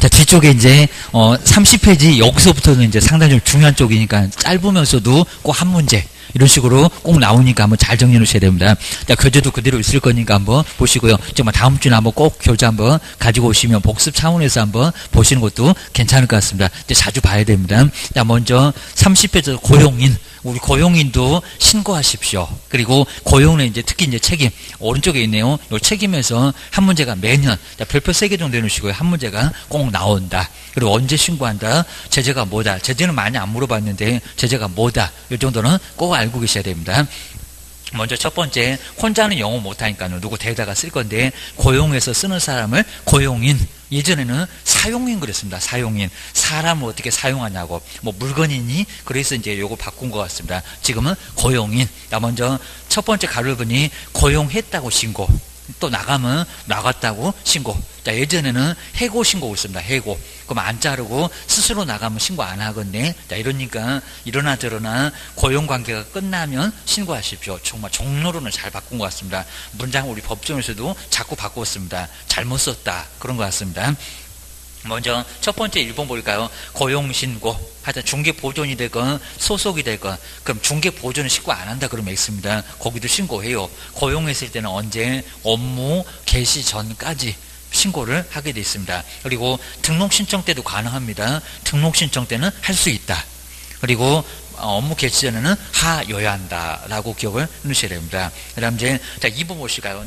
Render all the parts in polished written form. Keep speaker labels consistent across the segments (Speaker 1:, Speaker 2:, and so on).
Speaker 1: 자, 뒤쪽에 이제 30페이지 여기서부터는 이제 상당히 좀 중요한 쪽이니까 짧으면서도 꼭 한 문제 이런 식으로 꼭 나오니까 한번 잘 정리해 놓으셔야 됩니다. 자, 교재도 그대로 있을 거니까 한번 보시고요. 정말 다음 주에 한번 꼭 교재 한번 가지고 오시면 복습 차원에서 한번 보시는 것도 괜찮을 것 같습니다. 이제 자주 봐야 됩니다. 자, 먼저 30페이지 고용인. 우리 고용인도 신고하십시오. 그리고 고용은 이제 특히 이제 책임 오른쪽에 있네요. 이 책임에서 한 문제가 매년 별표 3개 정도 해놓으시고요. 한 문제가 꼭 나온다. 그리고 언제 신고한다. 제재가 뭐다. 제재는 많이 안 물어봤는데 제재가 뭐다. 이 정도는 꼭 알고 계셔야 됩니다. 먼저 첫 번째, 혼자는 영어 못하니까요. 누구 대다가 쓸 건데 고용해서 쓰는 사람을 고용인. 예전에는 사용인 그랬습니다. 사용인. 사람을 어떻게 사용하냐고. 뭐 물건이니? 그래서 이제 요거 바꾼 것 같습니다. 지금은 고용인. 자, 먼저 첫 번째 가로분이 고용했다고 신고. 또 나가면 나갔다고 신고. 자, 예전에는 해고 신고가 있습니다. 해고. 그럼 안 자르고 스스로 나가면 신고 안 하겠네. 자, 이러니까 이러나 저러나 고용관계가 끝나면 신고하십시오. 정말 종로로는 잘 바꾼 것 같습니다. 문장 우리 법정에서도 자꾸 바꿨습니다. 잘못 썼다. 그런 것 같습니다. 먼저 첫 번째 1번 볼까요? 고용신고. 하여튼 중개보존이 되건 소속이 되건 그럼 중개보존은 신고 안 한다 그러면 X입니다. 거기도 신고해요. 고용했을 때는 언제? 업무 개시 전까지 신고를 하게 돼 있습니다. 그리고 등록신청 때도 가능합니다. 등록신청 때는 할 수 있다. 그리고 업무 개시 전에는 하여야 한다 라고 기억을 해놓으셔야 됩니다. 그 다음 이제 자 2번 보실까요?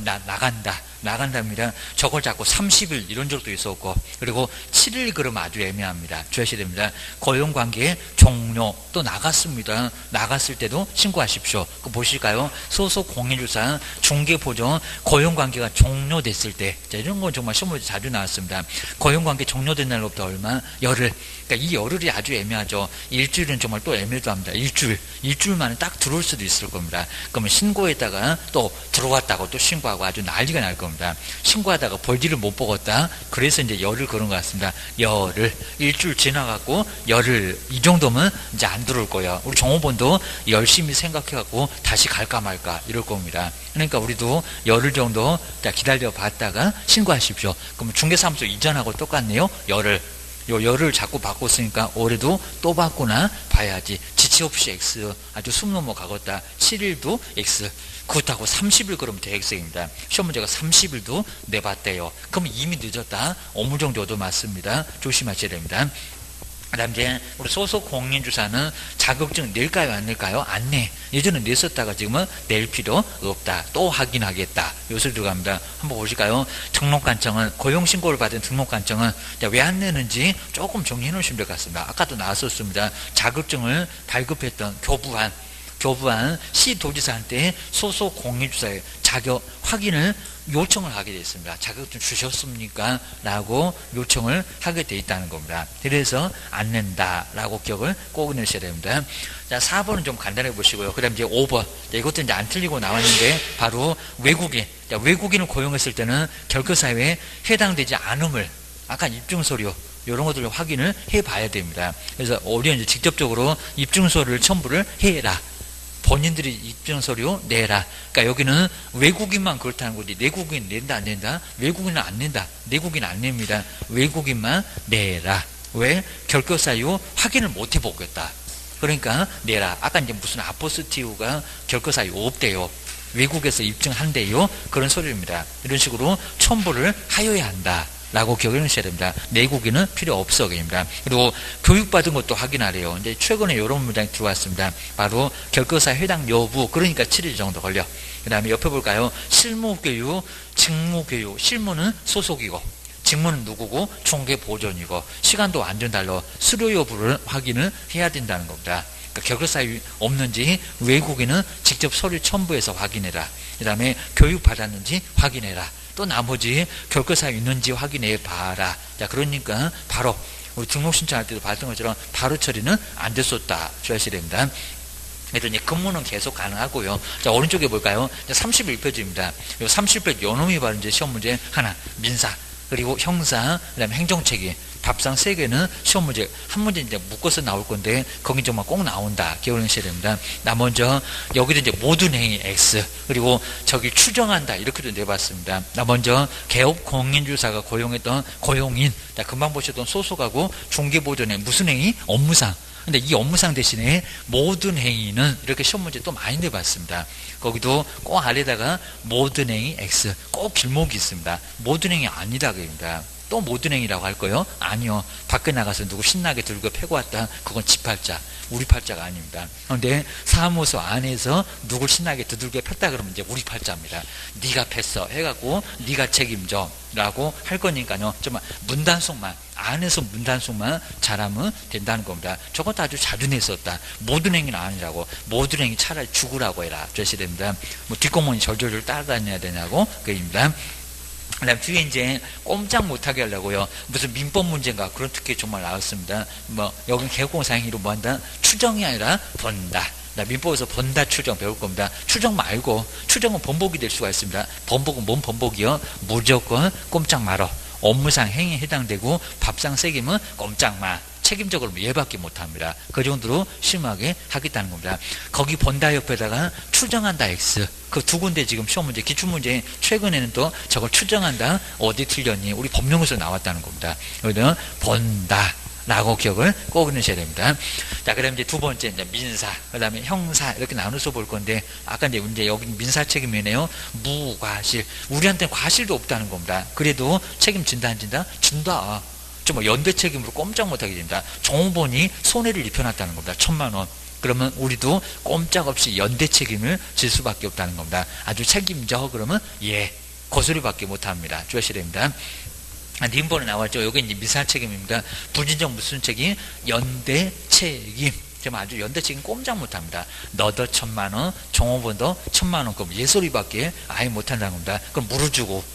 Speaker 1: 나간답니다. 저걸 자꾸 30일 이런 적도 있었고 그리고 7일 그러면 아주 애매합니다. 주의하셔야 됩니다. 고용관계의 종료 또 나갔습니다. 나갔을 때도 신고하십시오. 그거 보실까요? 소속 공인주사 중개보존 고용관계가 종료됐을 때 자, 이런 건 정말 시험에 자주 나왔습니다. 고용관계 종료된 날로부터 얼마? 열흘. 그러니까 이 열흘이 아주 애매하죠. 일주일은 정말 또 애매도 합니다. 일주일 만에 딱 들어올 수도 있을 겁니다. 그러면 신고했다가 또 들어왔다고 또 신고하고 아주 난리가 날 겁니다. 신고하다가 벌지를 못 먹었다. 그래서 이제 열흘 그런 것 같습니다. 열흘. 일주일 지나갖고 열흘. 이 정도면 이제 안 들어올 거예요. 우리 종업원도 열심히 생각해갖고 다시 갈까 말까 이럴 겁니다. 그러니까 우리도 열흘 정도 기다려 봤다가 신고하십시오. 그러면 중개사무소 이전하고 똑같네요. 열흘. 요 열을 자꾸 바꿨으니까 올해도 또 바꾸나 봐야지. 지치 없이 X. 아주 숨 넘어가겠다. 7일도 X. 그렇다고 30일 그러면 대 X입니다. 시험 문제가 30일도 내봤대요. 그럼 이미 늦었다. 어느 정도도 맞습니다. 조심하셔야 됩니다. 그 다음 이제 우리 소속 공인주사는 자격증 낼까요 안 낼까요? 안 내. 예전에 냈었다가 지금은 낼 필요 없다. 또 확인하겠다. 요소리 들어갑니다. 한번 보실까요? 등록관청은 고용신고를 받은 등록관청은 왜 안 내는지 조금 정리해 놓으시면 될 것 같습니다. 아까도 나왔었습니다. 자격증을 발급했던 교부한 시도지사한테 소속 공인주사의 자격 확인을 요청을 하게 됐습니다. 자격증 주셨습니까? 라고 요청을 하게 돼 있다는 겁니다. 그래서 안 낸다 라고 기억을 꼭 내셔야 됩니다. 자, 4번은 좀 간단해 보시고요. 그 다음 이제 5번. 자, 이것도 이제 안 틀리고 나왔는데 바로 외국인. 자, 외국인을 고용했을 때는 결격사유에 해당되지 않음을 아까 입증서류 이런 것들을 확인을 해 봐야 됩니다. 그래서 우리는 이제 직접적으로 입증서류를 첨부를 해라. 본인들이 입증서류 내라. 그러니까 여기는 외국인만 그렇다는 거지. 내국인 낸다 안 낸다? 외국인은 안 낸다. 내국인 안 냅니다. 외국인만 내라. 왜? 결격사유 확인을 못 해보겠다. 그러니까 내라. 아까 이제 무슨 아포스티우가 결격사유 없대요. 외국에서 입증한대요. 그런 소리입니다. 이런 식으로 첨부를 하여야 한다. 라고 기억해 놓으셔야 됩니다. 내국인은 필요 없어. 입니다. 그리고 교육받은 것도 확인하래요. 이제 최근에 이런 문장이 들어왔습니다. 바로 결격사 해당 여부. 그러니까 7일 정도 걸려. 그 다음에 옆에 볼까요? 실무교육, 직무교육. 실무는 소속이고, 직무는 누구고, 중개보존이고, 시간도 완전 달라. 수료 여부를 확인을 해야 된다는 겁니다. 그러니까 결격사유 없는지 외국인은 직접 서류 첨부해서 확인해라. 그 다음에 교육받았는지 확인해라. 또 나머지 결격사유 있는지 확인해 봐라. 자, 그러니까 바로 우리 등록 신청할 때도 봤던 것처럼 바로 처리는 안 됐었다. 주의하셔야 됩니다. 그래서 이제 근무는 계속 가능하고요. 자, 오른쪽에 볼까요? 31페이지입니다. 요 31페이지 요놈이 바로 이제 시험 문제 하나. 민사. 그리고 형사, 그다음에 행정책임. 밥상 3개는 시험 문제, 한 문제 이제 묶어서 나올 건데, 거기 정말 꼭 나온다. 기억하셔야 됩니다. 나 먼저, 여기도 이제 모든 행위 X, 그리고 저기 추정한다. 이렇게도 내봤습니다. 나 먼저, 개업 공인주사가 고용했던 고용인, 금방 보셨던 소속하고 중개보존의 무슨 행위? 업무상. 근데 이 업무상 대신에 모든 행위는 이렇게 시험 문제 또 많이 내봤습니다. 거기도 꼭 아래다가 모든 행위 X, 꼭 길목이 있습니다. 모든 행위 아니다. 그입니다. 또 모든 행위라고 할 거요? 아니요. 밖에 나가서 누구 신나게 들고 패고 왔다. 그건 지 팔자. 우리 팔자가 아닙니다. 그런데 사무소 안에서 누굴 신나게 두들겨 폈다 그러면 이제 우리 팔자입니다. 네가 팼어 해갖고 네가 책임져 라고 할 거니까요. 정말 문단속만, 안에서 문단속만 잘하면 된다는 겁니다. 저것도 아주 자주 냈었다. 모든 행위는 아니라고. 모든 행위 차라리 죽으라고 해라. 그러셔야 됩니다. 뭐 뒷공무원이 절절절 따라다녀야 되냐고. 그입니다. 그 다음 뒤에 이제 꼼짝 못하게 하려고요. 무슨 민법 문제인가 그런 특혜 정말 나왔습니다. 뭐 여기 개업공사 행위로 뭐 한다? 추정이 아니라 본다. 민법에서 본다 추정 배울 겁니다. 추정 말고 추정은 번복이 될 수가 있습니다. 번복은 뭔 번복이요? 무조건 꼼짝 말어. 업무상 행위에 해당되고 밥상 새김은 꼼짝 마. 책임적으로 얘밖에 못합니다. 그 정도로 심하게 하겠다는 겁니다. 거기 본다 옆에다가 추정한다 X. 그 두 군데 지금 시험 문제, 기출문제 최근에는 또 저걸 추정한다. 어디 틀렸니? 우리 법령에서 나왔다는 겁니다. 여기는 본다. 라고 기억을 꼭 넣으셔야 됩니다. 자, 그 다음에 이제 두 번째, 이제 민사, 그 다음에 형사, 이렇게 나눠서 볼 건데, 아까 이제 여기 민사 책임이네요. 무과실. 우리한테는 과실도 없다는 겁니다. 그래도 책임진다, 안 진다? 진다. 좀 연대 책임으로 꼼짝 못하게 됩니다. 종업원이 손해를 입혀놨다는 겁니다. 1,000만 원. 그러면 우리도 꼼짝없이 연대 책임을 질 수밖에 없다는 겁니다. 아주 책임져 그러면 예, 고소리밖에 못합니다. 주셔야 됩니다. 님번에 나왔죠. 여기 이제 민사 책임입니다. 부진정 무슨 책임? 연대 책임. 정말 아주 연대 책임 꼼짝 못합니다. 너도 1,000만 원, 종업원도 1,000만 원. 그럼 예소리밖에 아예 못한다는 겁니다. 그럼 물어주고.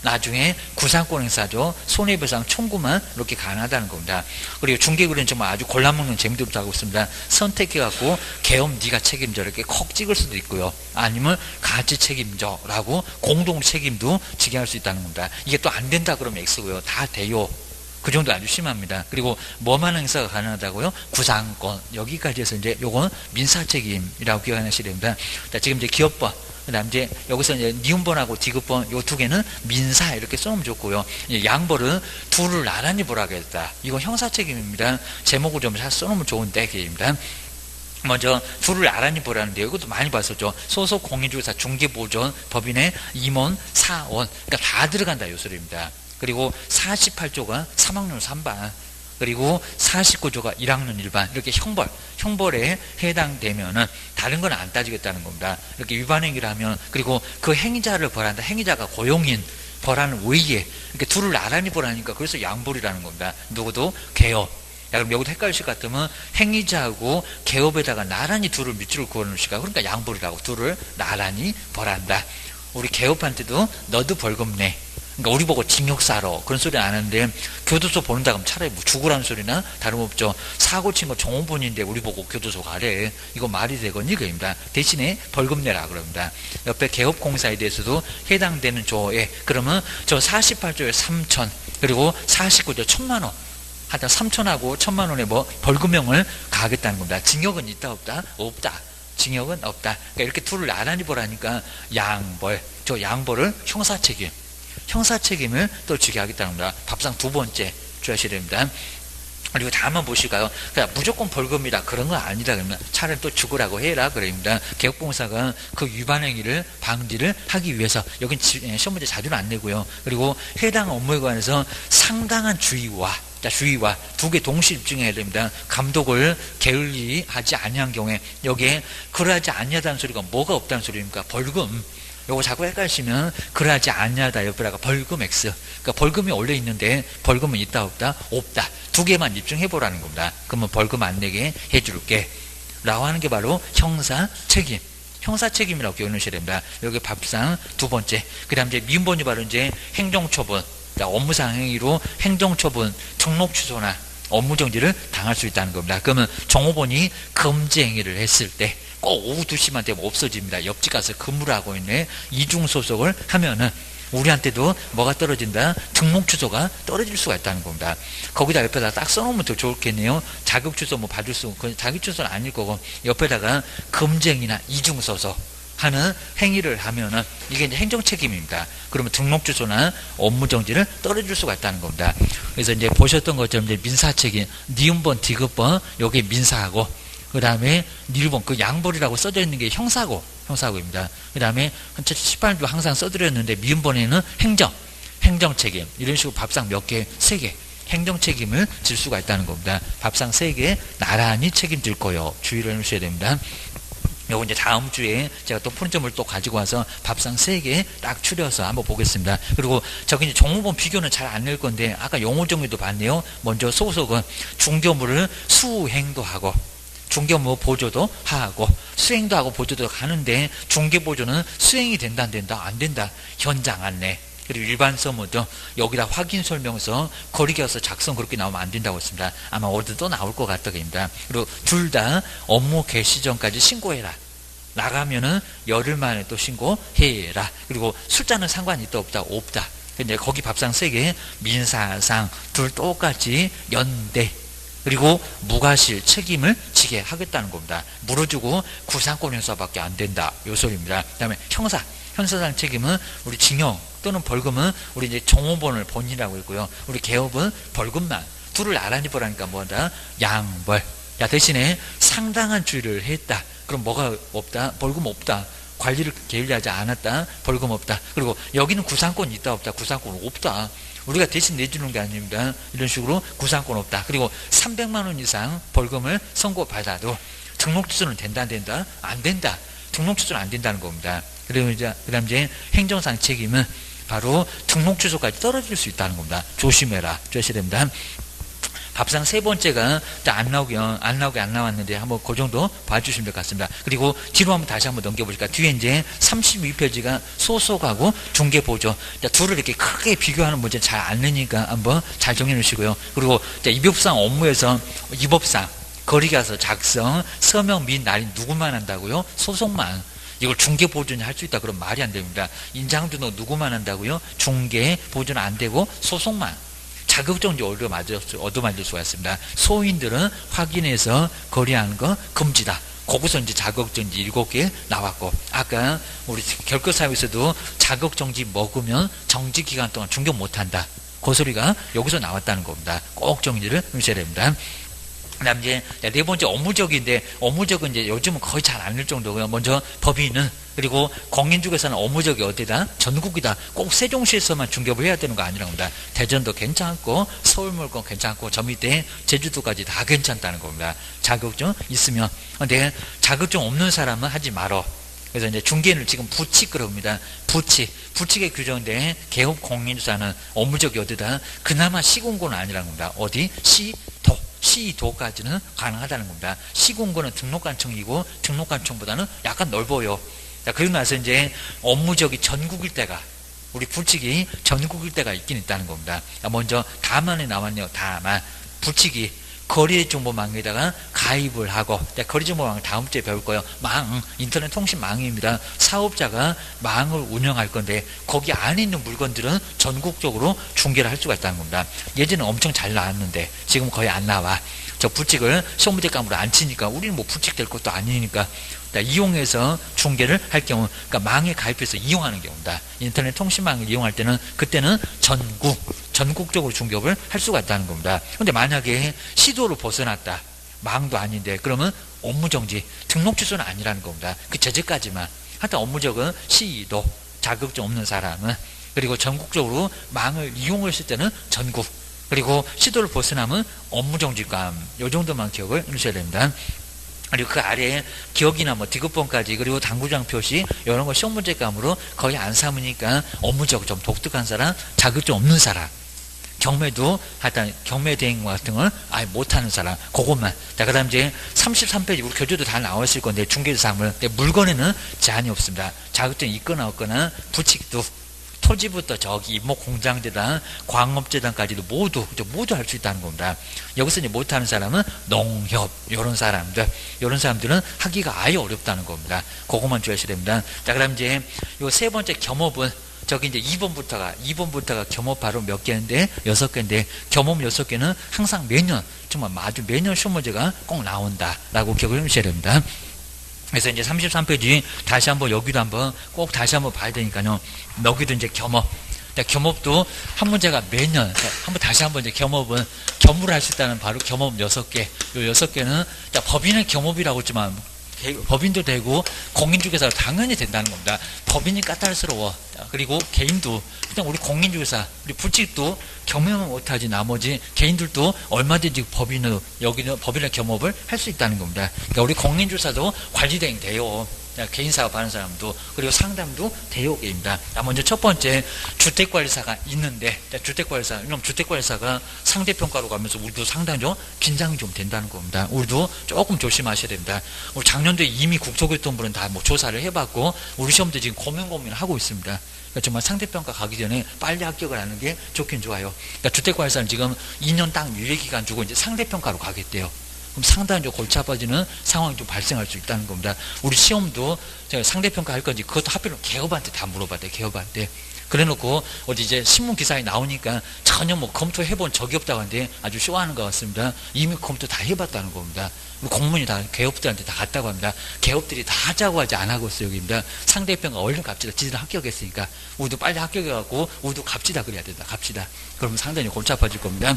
Speaker 1: 나중에 구상권 행사죠. 손해배상 청구만 이렇게 가능하다는 겁니다. 그리고 중개구리는 정말 아주 골라먹는 재미도 하고 있습니다. 선택해갖고 개업 네가 책임져 이렇게 콕 찍을 수도 있고요. 아니면 같이 책임져 라고 공동 책임도 지게 할 수 있다는 겁니다. 이게 또 안 된다 그러면 X고요. 다 돼요. 그 정도 아주 심합니다. 그리고 뭐만 행사가 가능하다고요? 구상권. 여기까지 해서 이제 요건 민사책임이라고 기억하셔야 됩니다. 자, 지금 이제 기업법. 그 다음 이제 여기서 이제 니은번하고 디귿번 요 두 개는 민사 이렇게 써놓으면 좋고요. 양벌은 둘을 나란히 보라고 했다. 이건 형사책임입니다. 제목을 좀 잘 써놓으면 좋은데, 그입니다. 먼저 둘을 나란히 보라는데요. 이것도 많이 봤었죠. 소속 공인중개사 중개보존 법인의 임원, 사원. 그러니까 다 들어간다 요 소리입니다. 그리고 48조가 3학년 3반. 그리고 49조가 1학년 1반 이렇게 형벌에 해당되면은 다른 건 안 따지겠다는 겁니다. 이렇게 위반 행위를 하면 그리고 그 행위자를 벌한다. 행위자가 고용인 벌하는 외에 이렇게 둘을 나란히 벌하니까 그래서 양벌이라는 겁니다. 누구도 개업. 야, 그럼 여기도 헷갈리실 것 같으면 행위자하고 개업에다가 나란히 둘을 밑줄을 그어놓으시까 그러니까 양벌이라고 둘을 나란히 벌한다. 우리 개업한테도 너도 벌금 내. 그러니까 우리 보고 징역 살아 그런 소리 안 하는데 교도소 보낸다 그러면 차라리 뭐 죽으라는 소리나 다름없죠. 사고 친 거 종업원인데 우리 보고 교도소 가래. 이거 말이 되거니 그입니다. 대신에 벌금 내라 그럽니다. 옆에 개업공사에 대해서도 해당되는 조에 그러면 저 48조에 3천 그리고 49조 1,000만 원 하여튼 3천하고 1,000만 원의 뭐 벌금형을 가하겠다는 겁니다. 징역은 있다 없다? 없다. 징역은 없다. 그러니까 이렇게 둘을 나란히 보라니까 양벌. 저 양벌을 형사책임. 형사책임을 또 지게 하겠다는 겁니다. 밥상 두 번째 주셔야 됩니다. 그리고 다음만 보실까요? 그냥 무조건 벌금이다 그런 건 아니다 그러면 차라리 또 죽으라고 해라 그럽니다. 개업공사가 그 위반 행위를 방지를 하기 위해서 여긴 시험 문제 자주는 안 내고요. 그리고 해당 업무에 관해서 상당한 주의와 두 개 동시 입증해야 됩니다. 감독을 게을리하지 아니한 경우에 여기에 그러하지 아니하다는 소리가 뭐가 없다는 소리입니까? 벌금. 요거 자꾸 헷갈리시면 그러하지 않냐다 옆에다가 벌금 X. 그러니까 벌금이 원래 있는데 벌금은 있다 없다? 없다. 두 개만 입증해보라는 겁니다. 그러면 벌금 안 내게 해줄게 라고 하는 게 바로 형사책임. 형사책임이라고 기억하셔야 됩니다. 여기 밥상 두 번째. 그 다음 이제 미음번이 바로 이제 행정처분. 업무상 행위로 행정처분, 등록 취소나 업무정지를 당할 수 있다는 겁니다. 그러면 종업원이 금지 행위를 했을 때 꼭 오후 2시만 되면 없어집니다. 옆집 가서 근무를 하고 있네. 이중소속을 하면은 우리한테도 뭐가 떨어진다? 등록 주소가 떨어질 수가 있다는 겁니다. 거기다 옆에다 딱 써놓으면 더 좋겠네요. 자격 주소 뭐 받을 수, 자격 주소는 아닐 거고 옆에다가 금쟁이나 이중서서 하는 행위를 하면은 이게 이제 행정 책임입니다. 그러면 등록 주소나 업무 정지를 떨어질 수가 있다는 겁니다. 그래서 이제 보셨던 것처럼 이제 민사 책임, 니은번, 디귿번 여기 민사하고 그 다음에 니은번 그 양벌이라고 써져 있는 게 형사고입니다. 그 다음에 18조 항상 써드렸는데 미음번에는 행정 책임 이런 식으로 밥상 몇 개, 3개 행정 책임을 질 수가 있다는 겁니다. 밥상 3개 나란히 책임질 거요. 주의를 해주셔야 됩니다. 요거 이제 다음 주에 제가 또 푸른점을 또 가지고 와서 밥상 3개 딱 추려서 한번 보겠습니다. 그리고 저기 이제 종업원 비교는 잘 안 낼 건데 아까 용어 정리도 봤네요. 먼저 소속은 중개업무를 수행도 하고 중개업무 보조도 하고 수행도 하고 보조도 하는데 중개보조는 수행이 된다 안 된다? 안 된다. 현장 안내 그리고 일반 서무도 여기다 확인 설명서 거리계약서 작성 그렇게 나오면 안 된다고 했습니다. 아마 어디 또 나올 것 같다입니다. 그리고 둘 다 업무 개시 전까지 신고해라. 나가면은 열흘 만에 또 신고해라. 그리고 숫자는 상관이 있다 없다? 없다. 근데 거기 밥상 3개 민사상 둘 똑같이 연대 그리고 무과실 책임을 지게 하겠다는 겁니다. 물어주고 구상권 형사밖에 안 된다. 요 소리입니다. 그 다음에 형사상 책임은 우리 징역 또는 벌금은 우리 이제 종업원을 본인이라고 했고요. 우리 개업은 벌금만 둘을 나란히 벌하니까 뭐다? 양벌. 야 대신에 상당한 주의를 했다. 그럼 뭐가 없다? 벌금 없다. 관리를 게을리하지 않았다. 벌금 없다. 그리고 여기는 구상권 있다 없다? 구상권 없다. 우리가 대신 내주는 게 아닙니다. 이런 식으로 구상권 없다. 그리고 300만 원 이상 벌금을 선고받아도 등록 취소는 된다 안 된다? 안 된다. 등록 취소는 안 된다는 겁니다. 그리고 이제 그다음 이제 행정상 책임은 바로 등록 취소까지 떨어질 수 있다는 겁니다. 조심해라. 조심해야 됩니다. 밥상 3번째가 안 나왔는데 한번 그 정도 봐주시면 될 것 같습니다. 그리고 뒤로 한번 다시 한번 넘겨보니까 뒤에 이제 32페이지가 소속하고 중개보조 둘을 이렇게 크게 비교하는 문제 잘 안 내니까 한번 잘 정해 놓으시고요. 그리고 입법상 업무에서 입법상 거리계약서 작성, 서명 및 날인 누구만 한다고요? 소속만. 이걸 중개보조는 할 수 있다. 그럼 말이 안 됩니다. 인장도 누구만 한다고요? 중개보조는 안 되고 소속만. 자격정지 얻어맞을 수가 있습니다. 소인들은 확인해서 거래하는 거 금지다. 거기서 이제 자격정지 7개 나왔고 아까 우리 결과사유에서도 자격정지 먹으면 정지기간 동안 중개 못한다. 그 소리가 여기서 나왔다는 겁니다. 꼭 정리를 해주셔야 됩니다. 그 다음 이제 4번째 업무적인데 업무적은 이제 요즘은 거의 잘 안 낼 정도고요. 먼저 법인은 그리고 공인중개사는 업무적이 어디다? 전국이다. 꼭 세종시에서만 중개업을 해야 되는 거 아니라고 합니다. 대전도 괜찮고 서울물건 괜찮고 저 밑에 제주도까지 다 괜찮다는 겁니다. 자격증 있으면. 근데 자격증 없는 사람은 하지 말어. 그래서 이제 중개인을 지금 부칙 그럽니다. 부칙에 규정된 개업 공인중개사는 업무적이 어디다? 그나마 시공고는 아니라는 겁니다. 어디? 시도까지는 가능하다는 겁니다. 시공고는 등록관청이고 등록관청보다는 약간 넓어요. 그리고 나서 이제 업무적이 전국일 때가 우리 부칙이 전국일 때가 있긴 있다는 겁니다. 먼저 다만에 나왔네요. 다만 부칙이 거래정보망에다가 가입을 하고 거래정보망을 다음 주에 배울 거예요. 인터넷 통신망입니다. 사업자가 망을 운영할 건데 거기 안에 있는 물건들은 전국적으로 중개를 할 수가 있다는 겁니다. 예전에 엄청 잘 나왔는데 지금 거의 안 나와. 저 부칙을 시험 문제감으로 안 치니까 우리는 뭐 부칙 될 것도 아니니까 이용해서 중개를 할 경우 그러니까 망에 가입해서 이용하는 경우다. 인터넷 통신망을 이용할 때는 그때는 전국적으로 중개업을 할 수가 있다는 겁니다. 그런데 만약에 시도를 벗어났다. 망도 아닌데 그러면 업무정지 등록 취소는 아니라는 겁니다. 그 제재까지만. 하여튼 업무적은 시도 자격증 없는 사람은 그리고 전국적으로 망을 이용했을 때는 전국 그리고 시도를 벗어나면 업무정지감 이 정도만 기억을 해주셔야 됩니다. 그리고 그 아래에 기억이나 뭐 디귿번까지 그리고 당구장 표시 이런 거 시험 문제감으로 거의 안 삼으니까 업무적 좀 독특한 사람 자격증 없는 사람 경매도 하여튼 경매 대행 같은 걸 아예 못하는 사람 그것만. 자 그다음 이제 33페이지 우리 교재도 다 나와 있을 건데 중개사물 물건에는 제한이 없습니다. 자격증이 있거나 없거나 부칙도 토지부터 저기 임목공장재단, 광업재단까지도 모두 할 수 있다는 겁니다. 여기서 이제 못하는 사람은 농협 이런 사람들은 하기가 아예 어렵다는 겁니다. 그것만 주의하셔야 됩니다. 자 그다음 이제 요 3번째 겸업은 저기 이제 2번부터가 겸업 바로 몇 개인데 6개인데 겸업 6개는 항상 매년 정말 아주 매년 시험 문제가 꼭 나온다라고 기억을 해주셔야 됩니다. 그래서 이제 33페이지 다시 한번 여기도 한번 꼭 다시 한번 봐야 되니까요. 여기도 이제 겸업. 겸업도 한 문제가 매년 한번 다시 한번 이제 겸업은 겸업을 할 수 있다는 바로 겸업 6개. 요 6개는 법인은 겸업이라고 했지만 법인도 되고 공인중개사 당연히 된다는 겁니다. 법인이 까탈스러워. 그리고 개인도 그냥 우리 공인중개사 우리 불직도 겸업은 못하지 나머지 개인들도 얼마든지 여기는 법인의 겸업을 할 수 있다는 겁니다. 그러니까 우리 공인중개사도 관리대행 돼요. 개인사업 하는 사람도 그리고 상담도 대여개입니다. 먼저 첫 번째 주택관리사가 있는데 주택관리사가 상대평가로 가면서 우리도 상당히 좀 긴장이 좀 된다는 겁니다. 우리도 조금 조심하셔야 됩니다. 우리 작년도에 이미 국토교통부는 다 뭐 조사를 해봤고 우리 시험도 지금 고민을 하고 있습니다. 그러니까 정말 상대평가 가기 전에 빨리 합격을 하는 게 좋긴 좋아요. 그러니까 주택관리사는 지금 2년 딱 유예기간 주고 이제 상대평가로 가겠대요. 그럼 상당히 좀 골치 아파지는 상황이 좀 발생할 수 있다는 겁니다. 우리 시험도 제가 상대평가 할 건지 그것도 하필 개업한테 다 물어봤대요. 개업한테. 그래 놓고 어디 이제 신문 기사에 나오니까 전혀 뭐 검토해본 적이 없다고 하는데 아주 쇼하는 것 같습니다. 이미 검토 다 해봤다는 겁니다. 우리 공문이 다 개업들한테 다 갔다고 합니다. 개업들이 다 하자고 하지 안 하고 있어요. 여기입니다. 상대평가 얼른 갑시다. 지들 합격했으니까 우리도 빨리 합격해갖고 우리도 갑시다 그래야 된다. 갑시다. 그러면 상당히 골치 아파질 겁니다.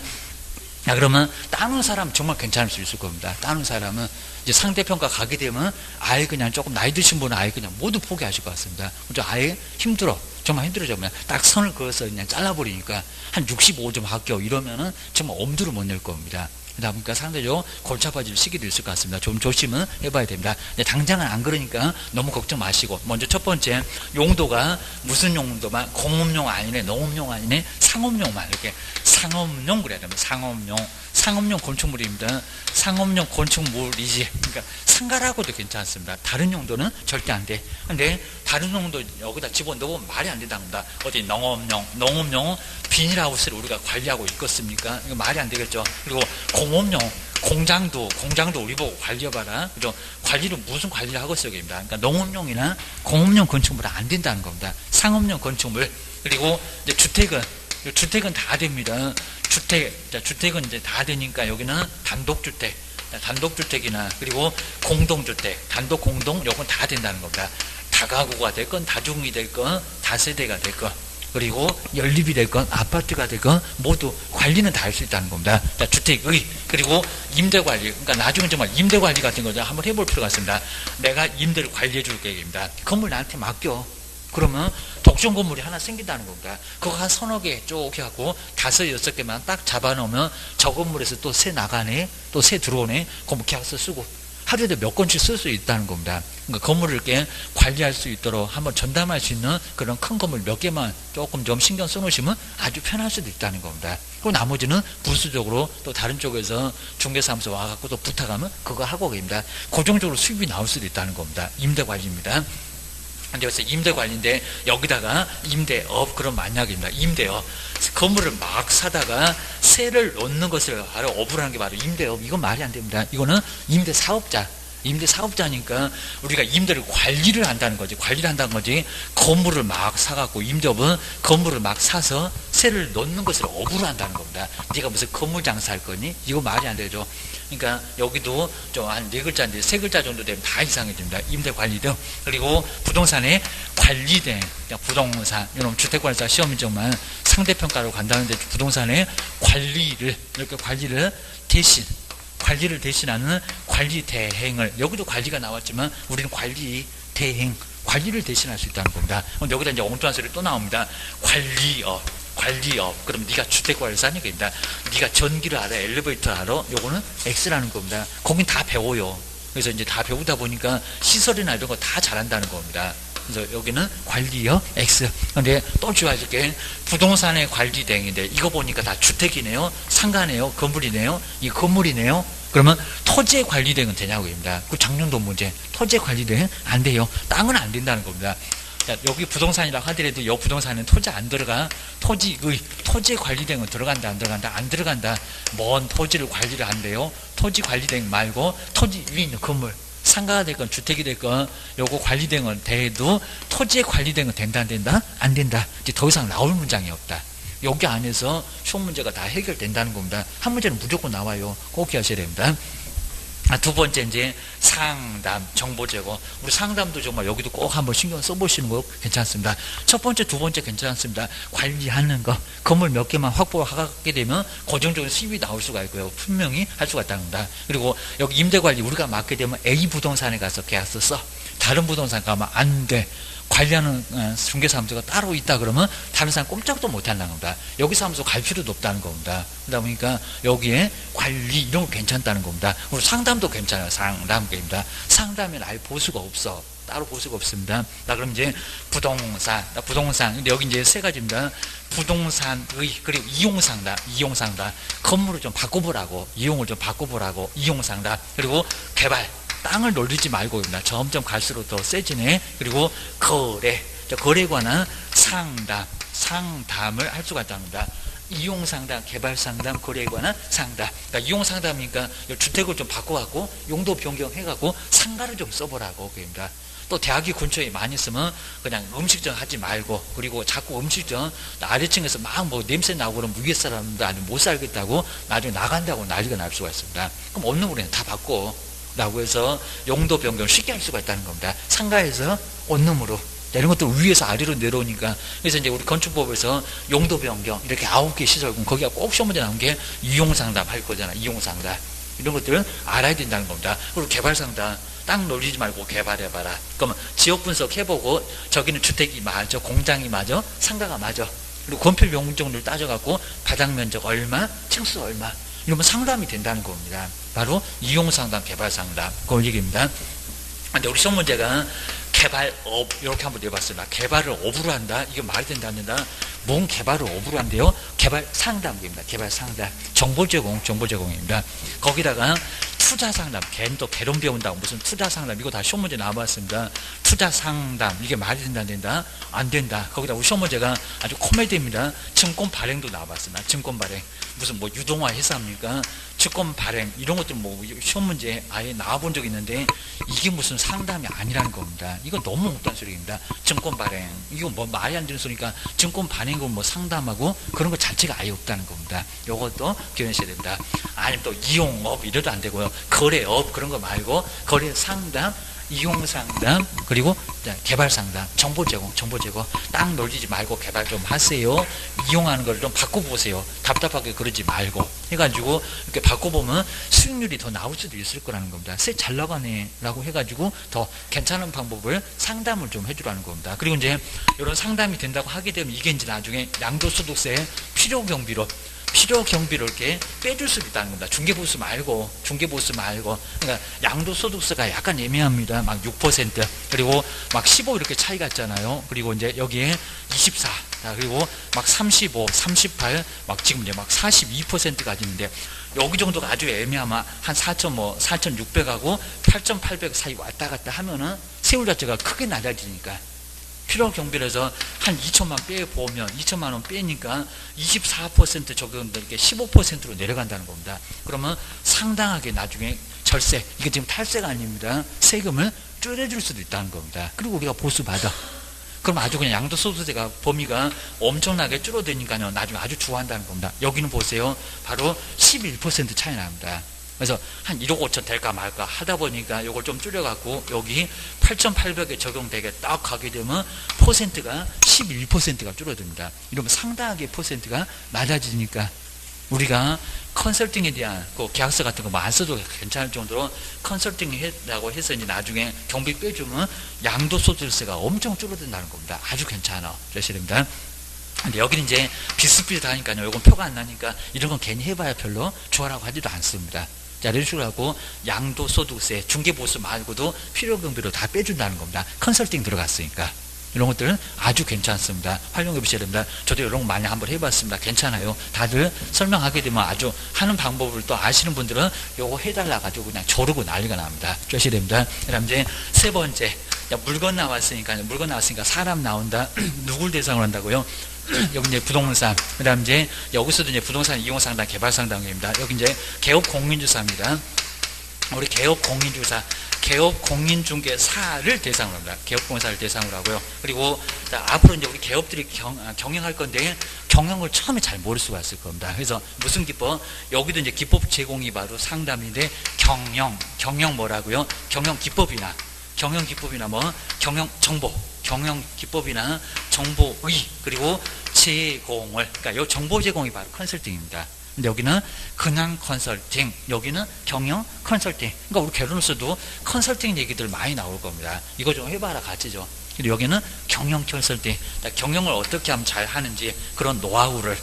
Speaker 1: 그러면 따는 사람 정말 괜찮을 수 있을 겁니다. 따는 사람은 이제 상대평가 가게 되면 아예 그냥 조금 나이 드신 분은 아예 그냥 모두 포기하실 것 같습니다. 아예 힘들어. 정말 힘들어져. 그냥 딱 선을 그어서 그냥 잘라버리니까 한 65점 합격 이러면은 정말 엄두를 못 낼 겁니다. 그러다 보니까 상당히 골치 아파질 시기도 있을 것 같습니다. 좀 조심은 해봐야 됩니다. 당장은 안 그러니까 너무 걱정 마시고 먼저 첫 번째 용도가 무슨 용도만 공업용 아니네 농업용 아니네 상업용만 이렇게 상업용 그래야 됩니다. 상업용 건축물입니다. 상업용 건축물이지. 그러니까 상가라고도 괜찮습니다. 다른 용도는 절대 안 돼. 근데 다른 용도 여기다 집어넣으면 말이 안 된답니다. 어디 농업용 비닐하우스를 우리가 관리하고 있겠습니까? 이거 말이 안 되겠죠. 그리고 공업용 공장도 우리 보고 관리해봐라. 그죠? 관리를 무슨 관리를 하겠어요, 입니다. 그러니까 농업용이나 공업용 건축물은 안 된다는 겁니다. 상업용 건축물 그리고 이제 주택은 다 됩니다. 주택은 이제 다 되니까 여기는 단독주택이나 그리고 공동주택, 단독 공동 요건 다 된다는 겁니다. 다가구가 됐건 다중이 됐건 다세대가 됐건 그리고 연립이 됐건 아파트가 됐건 모두 관리는 다 할 수 있다는 겁니다. 주택의 그리고 임대관리 그러니까 나중에 정말 임대관리 같은 거 한번 해볼 필요가 있습니다. 내가 임대를 관리해 줄 계획입니다. 건물 나한테 맡겨. 그러면 독점 건물이 하나 생긴다는 겁니다. 그거 한 서너 개 쭉 해갖고 5, 6개만 딱 잡아놓으면 저 건물에서 또 새 나가네, 또 새 들어오네, 건물 계약서 쓰고 하루에도 몇 건씩 쓸 수 있다는 겁니다. 그러니까 건물을 이렇게 관리할 수 있도록 한번 전담할 수 있는 그런 큰 건물 몇 개만 조금 좀 신경 써놓으시면 아주 편할 수도 있다는 겁니다. 그리고 나머지는 부수적으로 또 다른 쪽에서 중개사무소 와갖고 또 부탁하면 그거 하고 계십니다. 고정적으로 수입이 나올 수도 있다는 겁니다. 임대관리입니다. 그래서 임대관리인데 여기다가 임대업 그런 만약입니다. 임대업 건물을 막 사다가 세를 넣는 것을 바로 업을 하는 게 바로 임대업. 이건 말이 안 됩니다. 이거는 임대사업자니까 우리가 임대를 관리를 한다는 거지. 건물을 막 사갖고 임대업은 건물을 막 사서 세를 넣는 것을 업으로 한다는 겁니다. 네가 무슨 건물 장사할 거니? 이거 말이 안 되죠. 그러니까 여기도 좀 한 4글자인데 3글자 정도 되면 다 이상해집니다. 임대관리등 그리고 부동산의 관리대 부동산 이런 주택관리사 시험인정만 상대평가로 간다는데 부동산의 관리를 이렇게 관리를 대신하는 관리대행을 여기도 관리가 나왔지만 우리는 관리를 대신할 수 있다는 겁니다. 여기다 이제 엉뚱한 소리 또 나옵니다. 관리업. 그럼 네가 주택관리사니까 입니다. 네가 전기를 알아, 엘리베이터를 알아. 요거는 X라는 겁니다. 거긴 다 배워요. 그래서 이제 다 배우다 보니까 시설이나 이런 거 다 잘한다는 겁니다. 그래서 여기는 관리업 X. 근데 또 좋아질 게 부동산의 관리대행인데 이거 보니까 다 주택이네요, 상가네요, 건물이네요, 이 건물이네요. 그러면 토지의 관리대행은 되냐고 입니다. 그 작년도 문제. 토지의 관리대행 안 돼요. 땅은 안 된다는 겁니다. 여기 부동산이라고 하더라도 이 부동산은 토지 안 들어가. 토지의 관리대행은 들어간다 안 들어간다? 안 들어간다. 먼 토지를 관리를 한대요. 토지 관리대행 말고 토지 위에 있는 건물 상가가 됐건 주택이 됐건 요거 관리된 건 돼도 토지에 관리된 건 된다 안 된다? 안 된다. 이제 더 이상 나올 문장이 없다. 여기 안에서 시험 문제가 다 해결된다는 겁니다. 한 문제는 무조건 나와요. 꼭 기억하셔야 됩니다. 두 번째 이제 상담, 정보 제공. 우리 상담도 정말 여기도 꼭 한번 신경 써보시는 거 괜찮습니다. 첫 번째, 두 번째 괜찮습니다. 관리하는 거. 건물 몇 개만 확보하게 되면 고정적인 수입이 나올 수가 있고요. 분명히 할 수가 있다는 겁니다. 그리고 여기 임대관리 우리가 맡게 되면 A 부동산에 가서 계약서 써. 다른 부동산 가면 안 돼. 관리하는 중개사무소가 따로 있다 그러면 다른 사람 꼼짝도 못한다는 겁니다. 여기 사무소 갈 필요도 없다는 겁니다. 그러다 보니까 여기에 관리 이런 거 괜찮다는 겁니다. 그리고 상담도 괜찮아요. 상담입니다. 상담에는 아예 보수가 없어. 따로 보수가 없습니다. 그럼 이제 부동산. 근데 여기 이제 세 가지입니다. 부동산의 그리고 이용상담. 건물을 좀 바꿔보라고. 이용을 좀 바꿔보라고. 이용상담. 그리고 개발. 땅을 놀리지 말고 입니다. 점점 갈수록 더 세지네. 그리고 거래. 거래에 관한 상담을 할 수가 있답니다. 이용상담, 개발상담, 거래에 관한 상담. 그러니까 이용상담이니까 주택을 좀 바꿔갖고 용도 변경해갖고 상가를 좀 써보라고 그럽니다. 또 대학이 근처에 많이 있으면 그냥 음식점 하지 말고, 그리고 자꾸 음식점 아래층에서 막 뭐 냄새 나고 그러면 위에 사람도 아니면 못 살겠다고 나중에 나간다고 난리가 날 수가 있습니다. 그럼 없는 거는 다 바꿔 라고 해서 용도 변경을 쉽게 할 수가 있다는 겁니다. 상가에서 원룸으로 이런 것도 위에서 아래로 내려오니까. 그래서 이제 우리 건축법에서 용도 변경 이렇게 9개 시설군 거기가 꼭 시험 문제 나온 게 이용상담 할 거잖아. 이용상담 이런 것들은 알아야 된다는 겁니다. 그리고 개발상담 땅 놀리지 말고 개발해봐라. 그러면 지역 분석해보고 저기는 주택이 맞아, 공장이 맞아, 상가가 맞아. 그리고 건폐 용적률 따져갖고 바닥 면적 얼마, 층수 얼마 이러면 상담이 된다는 겁니다. 바로 이용상담, 개발상담 그 얘기입니다. 근데 우리 시험 문제가 개발업 이렇게 한번 내봤습니다. 개발을 업으로 한다? 이게 말이 된다 안 된다? 뭔 개발을 업으로 한대요? 개발상담입니다. 개발상담 정보 제공입니다. 거기다가 투자상담, 걔는 또 개론 배운다고 무슨 투자상담 이거 다 시험 문제 나와봤습니다. 투자상담 이게 말이 된다 안 된다? 안 된다. 거기다 우리 시험 문제가 아주 코미디입니다. 증권 발행도 나와봤습니다. 증권 발행 무슨 뭐 유동화 회사입니까? 증권 발행 이런 것들 뭐 시험 문제 아예 나와본 적이 있는데 이게 무슨 상담이 아니라는 겁니다. 이거 너무 못한 소리입니다. 증권 발행 이거 뭐 말이 안 되는 소리니까 증권 발행은 뭐 상담하고 그런 것 자체가 아예 없다는 겁니다. 이것도 기억하셔야 됩니다. 아니면 또 이용업 이래도 안 되고요. 거래업 그런 거 말고 거래 상담, 이용 상담, 그리고 개발 상담, 정보 제공. 땅 놀리지 말고 개발 좀 하세요. 이용하는 걸 좀 바꿔보세요. 답답하게 그러지 말고 해가지고 이렇게 바꿔보면 수익률이 더 나올 수도 있을 거라는 겁니다. 세 잘 나가네라고 해가지고 더 괜찮은 방법을 상담을 좀 해주라는 겁니다. 그리고 이제 이런 상담이 된다고 하게 되면 이게 이제 나중에 양도소득세 필요 경비로 이렇게 빼줄 수 있다는 겁니다. 중개보수 말고. 그러니까 양도소득세가 약간 애매합니다. 막 6%, 그리고 막 15 이렇게 차이가 있잖아요. 그리고 이제 여기에 24, 그리고 막 35, 38, 막 지금 이제 막 42%까지 있는데 여기 정도가 아주 애매하면 한 4,600하고 8,800 사이 왔다 갔다 하면은 세율 자체가 크게 낮아지니까. 필요 경비에서 한 2천만 빼보면 2천만 원 빼니까 24% 적용돼 이렇게 15%로 내려간다는 겁니다. 그러면 상당하게 나중에 절세, 이게 지금 탈세가 아닙니다. 세금을 줄여줄 수도 있다는 겁니다. 그리고 우리가 보수 받아. 그럼 아주 그냥 양도소득세가 범위가 엄청나게 줄어드니까요. 나중에 아주 좋아한다는 겁니다. 여기는 보세요. 바로 11% 차이 납니다. 그래서 한 1억 5천 될까 말까 하다 보니까 이걸 좀 줄여갖고 여기 8,800에 적용되게 딱 가게 되면 퍼센트가 11%가 줄어듭니다. 이러면 상당하게 퍼센트가 낮아지니까 우리가 컨설팅에 대한 그 계약서 같은 거 안 써도 괜찮을 정도로 컨설팅 했다고 해서 이제 나중에 경비 빼주면 양도소득세가 엄청 줄어든다는 겁니다. 아주 괜찮아. 그러시랍니다. 근데 여기는 이제 비슷비슷하니까요. 이건 표가 안 나니까 이런 건 괜히 해봐야 별로 좋아라고 하지도 않습니다. 자, 이런 식으로 하고 양도소득세, 중개보수 말고도 필요경비로 다 빼준다는 겁니다. 컨설팅 들어갔으니까. 이런 것들은 아주 괜찮습니다. 활용해 보셔야 됩니다. 저도 이런 거 많이 한번 해봤습니다. 괜찮아요. 다들 설명하게 되면 아주 하는 방법을 또 아시는 분들은 요거 해달라 가지고 그냥 조르고 난리가 납니다. 조셔야 됩니다. 그다음 이제 세 번째, 물건 나왔으니까 사람 나온다. 누굴 대상으로 한다고요? 여기 이제 부동산, 그 다음 이제 여기서도 이제 부동산 이용상담, 개발상담입니다. 여기 이제 개업 공인주사입니다. 우리 개업공인중개사를 대상으로 합니다. 개업공사를 대상으로 하고요. 그리고 앞으로 이제 우리 개업들이 경영할 건데 경영을 처음에 잘 모를 수가 있을 겁니다. 그래서 무슨 기법? 여기도 이제 기법 제공이 바로 상담인데 경영 뭐라고요? 경영 기법이나 뭐 경영 기법이나 정보의 그리고 제공을 그러니까 이 정보 제공이 바로 컨설팅입니다. 근데 여기는 그냥 컨설팅, 여기는 경영 컨설팅. 그러니까 우리 개론에서도 컨설팅 얘기들 많이 나올 겁니다. 이거 좀 해봐라 같이죠. 근데 여기는 경영 컨설팅, 경영을 어떻게 하면 잘 하는지 그런 노하우를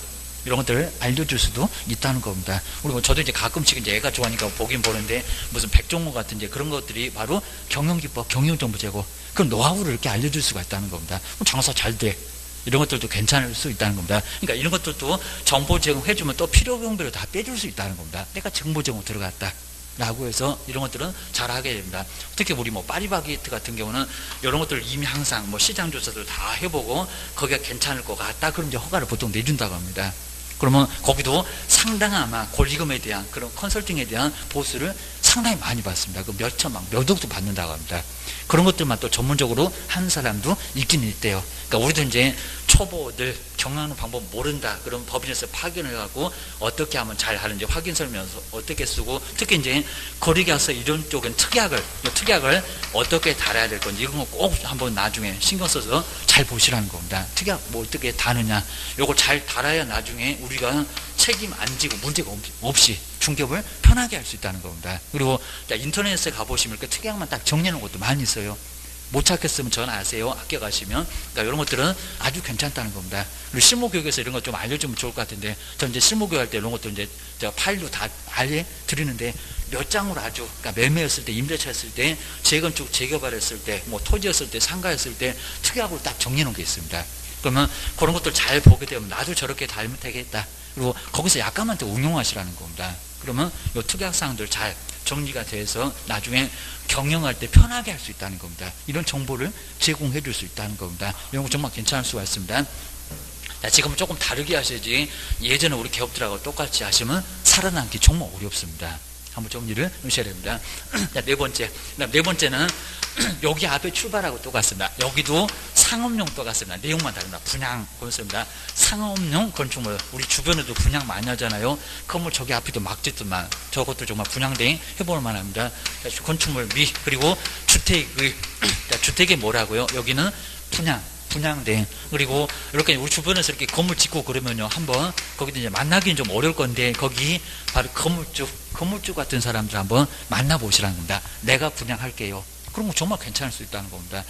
Speaker 1: 이런 것들을 알려줄 수도 있다는 겁니다. 그리고 저도 이제 가끔씩 이제 애가 좋아하니까 보긴 보는데 무슨 백종원 같은 이제 그런 것들이 바로 경영 기법, 경영 정보 제공, 그런 노하우를 이렇게 알려줄 수가 있다는 겁니다. 장사 잘 돼. 이런 것들도 괜찮을 수 있다는 겁니다. 그러니까 이런 것들도 정보 제공해주면 또 필요경비를 다 빼줄 수 있다는 겁니다. 내가 정보 제공 들어갔다 라고 해서 이런 것들은 잘하게 됩니다. 특히 우리 뭐 파리바게뜨 같은 경우는 이런 것들을 이미 항상 뭐 시장 조사들 다 해보고 거기가 괜찮을 것 같다 그럼 이제 허가를 보통 내준다고 합니다. 그러면 거기도 상당한 아마 권리금에 대한 그런 컨설팅에 대한 보수를 상당히 많이 받습니다. 그 몇 천만, 몇 억도 받는다고 합니다. 그런 것들만 또 전문적으로 하는 사람도 있긴 있대요. 그러니까 우리도 이제 초보들 경영하는 방법 모른다. 그럼 법인에서 파견을 해갖고 어떻게 하면 잘 하는지 확인 설명서 어떻게 쓰고 특히 이제 거래계약서 이런 쪽은 특약을 어떻게 달아야 될 건지 이런 거 꼭 한번 나중에 신경 써서 잘 보시라는 겁니다. 특약 뭐 어떻게 다느냐. 요거 잘 달아야 나중에 우리가 책임 안 지고 문제가 없이 중개업을 편하게 할 수 있다는 겁니다. 그리고 인터넷에 가보시면 이렇게 특약만 딱 정리하는 것도 많이 있어요. 못 찾겠으면 전화하세요. 학교 가시면. 그러니까 이런 것들은 아주 괜찮다는 겁니다. 그리고 실무교육에서 이런 것 좀 알려주면 좋을 것 같은데, 저 이제 실무교육 할 때 이런 것도 이제 파일로 다 알려드리는데, 몇 장으로 아주, 그러니까 매매였을 때, 임대차 했을 때, 재건축, 재개발했을 때, 뭐 토지였을 때, 상가였을 때, 특약으로 딱 정리해놓은 게 있습니다. 그러면 그런 것들 잘 보게 되면 나도 저렇게 닮으되겠다. 그리고 거기서 약간만 더 응용하시라는 겁니다. 그러면 이 특약사항들 잘 정리가 돼서 나중에 경영할 때 편하게 할 수 있다는 겁니다. 이런 정보를 제공해 줄 수 있다는 겁니다. 이런 거 정말 괜찮을 수가 있습니다. 자, 지금은 조금 다르게 하셔야지 예전에 우리 기업들하고 똑같이 하시면 살아남기 정말 어렵습니다. 한번 정리를 하셔야 됩니다. 자, 네 번째는 여기 앞에 출발하고 똑같습니다. 여기도 상업용 똑같습니다. 내용만 다릅니다. 분양 건설입니다. 상업용 건축물 우리 주변에도 분양 많이 하잖아요. 건물 저기 앞에도 막 짓더만 저것도 정말 분양대행 해볼 만합니다. 건축물 그리고 주택이 뭐라고요? 여기는 분양대행. 그리고 이렇게 우리 주변에서 이렇게 건물 짓고 그러면요 한번 거기도 이제 만나기는 좀 어려울 건데 거기 바로 건물주 같은 사람들 한번 만나보시라는 겁니다. 내가 분양할게요. 그런 거 정말 괜찮을 수 있다는 겁니다.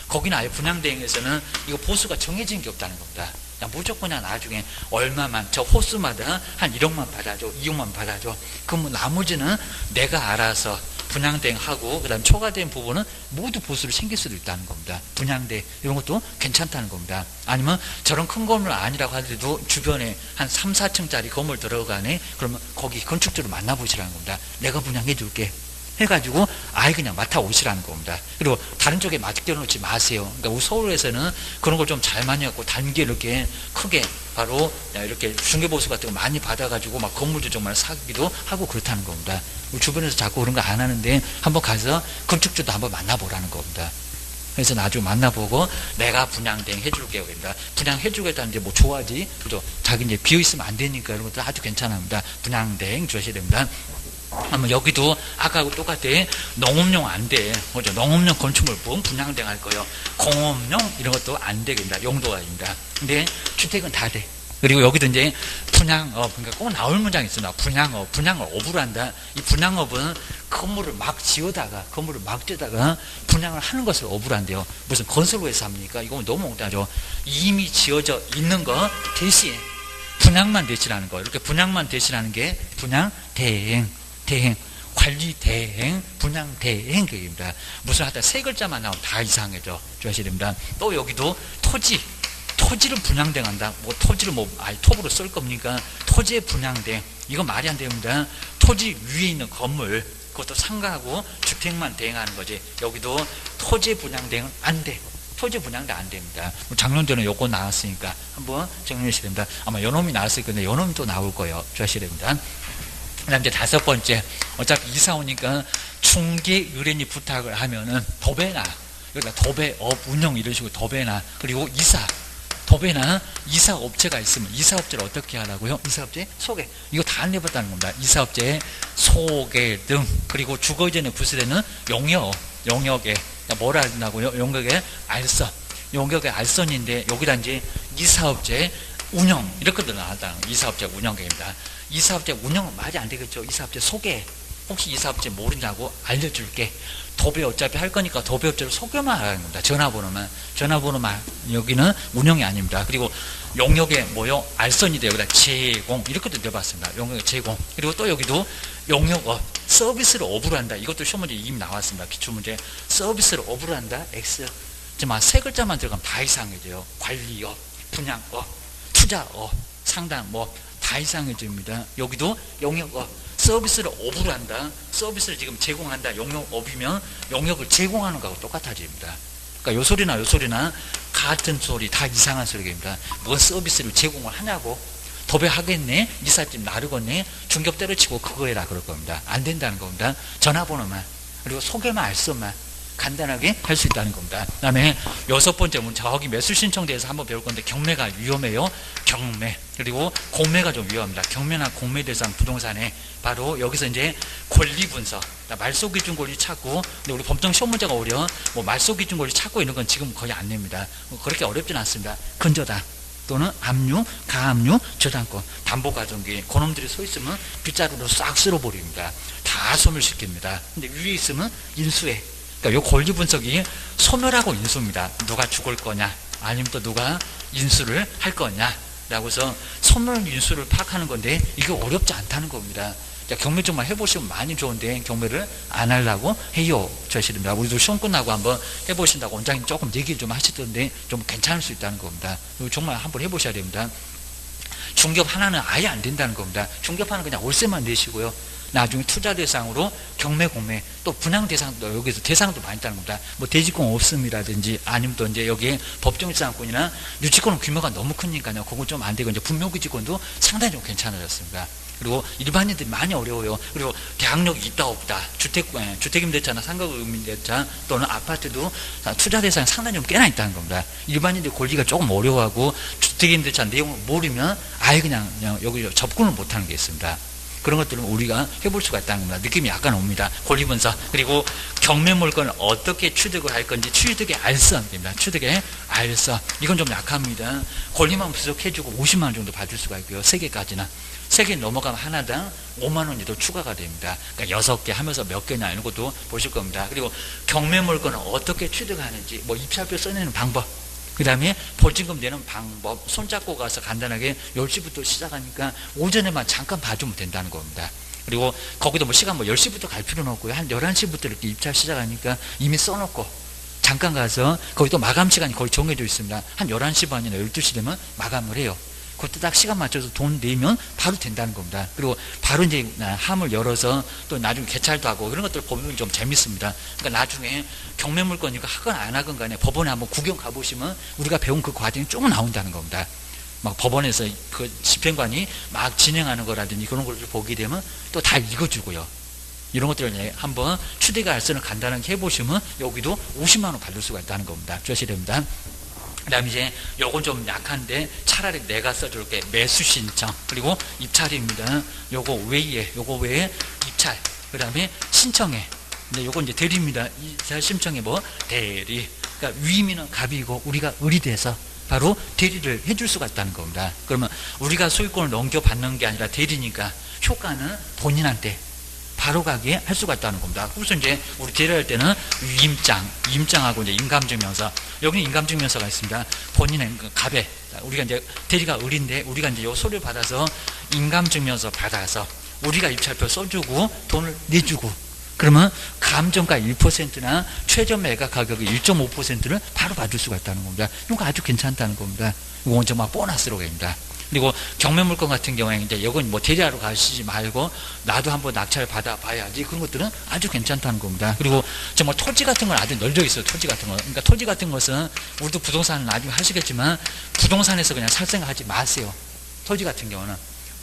Speaker 1: 거기는 아예 분양대행에서는 이거 보수가 정해진 게 없다는 겁니다. 그냥 무조건 그냥 나중에 얼마만, 저 호수마다 한 1억만 받아줘, 2억만 받아줘. 그럼 나머지는 내가 알아서 분양대행하고, 그 다음에 초과된 부분은 모두 보수를 챙길 수도 있다는 겁니다. 분양대, 이런 것도 괜찮다는 겁니다. 아니면 저런 큰 건물 아니라고 하더라도 주변에 한 3, 4층짜리 건물 들어가네? 그러면 거기 건축주를 만나보시라는 겁니다. 내가 분양해 줄게. 해가지고 아예 그냥 맡아오시라는 겁니다. 그리고 다른 쪽에 맡겨놓지 마세요. 그러니까 우리 서울에서는 그런 걸 좀 잘 많이 갖고 단계 이렇게 크게 바로 이렇게 중개보수 같은 거 많이 받아가지고 막 건물도 정말 사기도 하고 그렇다는 겁니다. 우리 주변에서 자꾸 그런 거 안 하는데 한번 가서 건축주도 한번 만나보라는 겁니다. 그래서 나중에 만나보고 내가 분양대행 해줄게요. 그러니까 분양해주겠다는데 뭐 좋아하지? 그죠? 자기 이제 비어있으면 안 되니까 이런 것도 아주 괜찮습니다. 분양대행 주셔야 됩니다. 여기도 아까하고 똑같아. 농업용 안 돼. 그죠? 농업용 건축물 분양대행 할 거예요. 공업용 이런 것도 안 되겠습니다. 용도가 아닙니다. 근데 주택은 다 돼. 그리고 여기도 이제 분양업, 그러니까 꼭 나올 문장이 있습니다. 분양을 업으로 한다. 이 분양업은 건물을 막 지어다가 분양을 하는 것을 업으로 한대요. 무슨 건설회사 합니까? 이건 너무 엉뚱하죠. 이미 지어져 있는 거 대신 분양만 대신하는 거. 이렇게 분양만 대신하는 게 분양대행. 관리 대행, 분양 대행 그입니다. 무슨 하여튼 세 글자만 나오면 다 이상해져. 주셔야 됩니다. 또 여기도 토지를 분양대행한다. 뭐 토지를 톱으로 쓸 겁니까? 토지의 분양대행. 이거 말이 안 됩니다. 토지 위에 있는 건물, 그것도 상가하고 주택만 대행하는 거지. 여기도 토지 분양대행은 안 돼. 토지 분양대 안 됩니다. 작년 전에 요거 나왔으니까 한번 정리하셔야 됩니다. 아마 요놈이 나왔을 건데 요놈이 또 나올 거예요. 주셔야 됩니다. 그다음 이제 다섯 번째, 어차피 이사 오니까 중개 의뢰인이 부탁을 하면은 도배나, 여기다 도배업 운영 이런 식으로 도배나, 그리고 이사, 도배나 이사업체가 있으면 이사업체를 어떻게 하라고요? 이사업체 소개, 이거 다 안 해봤다는 겁니다. 이사업체 소개 등, 그리고 주거 이전에 부수되는 용역에 뭐라 한다고요? 용역에 알선, 용역의 알선인데 여기다 이제 이사업체 운영 이렇게 나왔다는 거예요. 이사업체 운영계입니다. 이사업체 운영은 말이 안 되겠죠. 이사업체 소개, 혹시 이사업체 모르냐고 알려줄게. 도배 어차피 할 거니까 도배업체를 소개만 하는 겁니다. 전화번호만 여기는 운영이 아닙니다. 그리고 용역에 뭐요? 알선이 돼요. 여기다 제공 이렇게도 넣어봤습니다. 용역의 제공. 그리고 또 여기도 용역업 서비스를 업으로 한다. 이것도 시험문제 이미 나왔습니다. 기출문제. 서비스를 업으로 한다. X. 지금 세 글자만 들어가면 다 이상해져요. 관리업, 분양업, 투자업, 상담 다 이상해집니다. 여기도 용역업 서비스를 업으로 한다. 서비스를 지금 제공한다. 용역업이면 용역을 제공하는 거하고 똑같아집니다. 그러니까 요 소리나 같은 소리, 다 이상한 소리입니다. 뭐 서비스를 제공을 하냐고. 도배하겠네, 이삿짐 나르겠네, 중개 때려치고 그거 해라 그럴 겁니다. 안 된다는 겁니다. 전화번호만, 그리고 소개만 알선만 간단하게 할 수 있다는 겁니다. 그 다음에 여섯 번째 문제, 저기 매수 신청대에서 한번 배울 건데, 경매가 위험해요. 경매. 그리고 공매가 좀 위험합니다. 경매나 공매 대상 부동산에 바로 여기서 이제 권리 분석, 말소 기준 권리 찾고, 근데 우리 법정 시험 문제가 오려 말소 기준 권리 찾고 이런 건 지금 거의 안 냅니다. 그렇게 어렵진 않습니다. 근저당 또는 압류, 가압류, 저당권, 담보가정기, 그놈들이 서 있으면 빗자루로 싹 쓸어버립니다. 다 소멸시킵니다. 근데 위에 있으면 인수해. 그러니까 이 권리 분석이 소멸하고 인수입니다. 누가 죽을 거냐, 아니면 또 누가 인수를 할 거냐 라고 해서 소멸 인수를 파악하는 건데, 이게 어렵지 않다는 겁니다. 경매 정말 해보시면 많이 좋은데 경매를 안 하려고 해요. 저시입니다. 우리도 시험 끝나고 한번 해보신다고 원장님 조금 얘기 좀 하시던데 좀 괜찮을 수 있다는 겁니다. 정말 한번 해보셔야 됩니다. 중개업 하나는 아예 안 된다는 겁니다. 중개업 하나는 그냥 월세만 내시고요. 나중에 투자 대상으로 경매, 공매, 또 분양 대상도 여기서 대상도 많이 있다는 겁니다. 대지권 없음이라든지, 아니면 또 이제 여기에 법정지상권이나 유치권은 규모가 너무 크니까요. 그건 좀 안 되고, 이제 분묘기지권도 상당히 좀 괜찮아졌습니다. 그리고 일반인들이 많이 어려워요. 그리고 계약력이 있다 없다, 주택임대차나 상가임대차 또는 아파트도 투자 대상이 상당히 좀 꽤나 있다는 겁니다. 일반인들 권리가 조금 어려워하고 주택임대차 내용을 모르면 아예 그냥 여기 접근을 못하는 게 있습니다. 그런 것들은 우리가 해볼 수가 있다는 겁니다. 느낌이 약간 옵니다. 권리 분석. 그리고 경매 물건을 어떻게 취득을 할 건지 취득의 알선입니다. 취득의 알선. 이건 좀 약합니다. 권리만 분석해주고 50만 원 정도 받을 수가 있고요. 3개까지나. 3개 넘어가면 하나당 5만 원이 더 추가가 됩니다. 그러니까 6개 하면서 몇 개냐 이런 것도 보실 겁니다. 그리고 경매 물건을 어떻게 취득하는지, 입찰표 써내는 방법, 그 다음에 보증금 내는 방법, 손잡고 가서 간단하게 10시부터 시작하니까 오전에만 잠깐 봐주면 된다는 겁니다. 그리고 거기도 시간 10시부터 갈 필요는 없고요. 한 11시부터 이렇게 입찰 시작하니까 이미 써놓고 잠깐 가서, 거기 또 마감 시간이 거의 정해져 있습니다. 한 11시 반이나 12시 되면 마감을 해요. 그것도 딱 시간 맞춰서 돈 내면 바로 된다는 겁니다. 그리고 바로 이제 함을 열어서 또 나중에 개찰도 하고 그런 것들 보면 좀 재밌습니다. 그러니까 나중에 경매 물건이고 하건 안 하건 간에 법원에 한번 구경 가보시면 우리가 배운 그 과정이 조금 나온다는 겁니다. 막 법원에서 그 집행관이 막 진행하는 거라든지 그런 걸 보게 되면 또 다 읽어주고요. 이런 것들을 한번 추대가 알선을 간단하게 해보시면 여기도 50만 원 받을 수가 있다는 겁니다. 주셔야 됩니다. 그 다음에 이제 요건 좀 약한데 차라리 내가 써줄게. 매수 신청, 그리고 입찰입니다. 요거 외에 입찰, 그 다음에 신청해. 근데 요건 이제 대리입니다. 입찰 신청해 대리. 그러니까 위임이는 갑이고 우리가 을이 돼서 바로 대리를 해줄 수가 있다는 겁니다. 그러면 우리가 소유권을 넘겨받는 게 아니라 대리니까 효과는 본인한테 바로 가게 할 수가 있다는 겁니다. 그래서 이제 우리 대리할 때는 임장하고 이제 인감증명서, 여기는 인감증명서가 있습니다. 본인의 갑에, 우리가 이제 대리가 을인데 우리가 이제 요 소리를 받아서 인감증명서 받아서 우리가 입찰표 써주고 돈을 내주고, 그러면 감정가 1%나 최저 매각 가격의 1.5%를 바로 받을 수가 있다는 겁니다. 이거 아주 괜찮다는 겁니다. 이건 정말 보너스로 갑니다. 그리고 경매 물건 같은 경우에 이제 이건 대리하러 가시지 말고 나도 한번 낙찰 받아봐야지, 그런 것들은 아주 괜찮다는 겁니다. 그리고 정말 토지 같은 건 아주 널려 있어요. 토지 같은 거. 그러니까 토지 같은 것은 우리도 부동산을 나중에 하시겠지만 부동산에서 그냥 살 생각하지 마세요. 토지 같은 경우는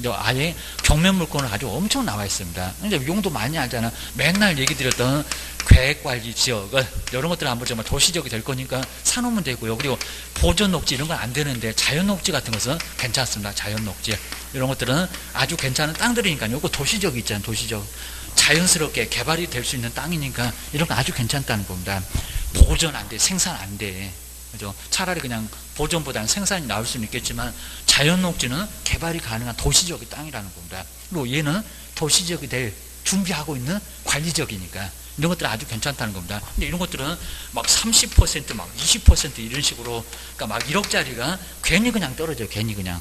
Speaker 1: 아예 경매 물건을 아주 엄청 나와 있습니다. 이제 용도 많이 알잖아. 맨날 얘기 드렸던 계획관리 지역을 이런 것들은 한번 정말 도시적이 될 거니까 사놓으면 되고요. 그리고 보존 녹지 이런 건 안 되는데 자연 녹지 같은 것은 괜찮습니다. 자연 녹지 이런 것들은 아주 괜찮은 땅들이니까요. 이거 도시적 있잖아요. 도시적 자연스럽게 개발이 될 수 있는 땅이니까 이런 거 아주 괜찮다는 겁니다. 보존 안 돼, 생산 안 돼. 그죠? 차라리 그냥 보존보다는 생산이 나올 수는 있겠지만 자연 녹지는 개발이 가능한 도시적인 땅이라는 겁니다. 그리고 얘는 도시적이 될 준비하고 있는 관리적이니까 이런 것들은 아주 괜찮다는 겁니다. 근데 이런 것들은 막 30%, 막 20% 이런 식으로 그러니까 막 1억짜리가 괜히 그냥 떨어져요. 괜히 그냥.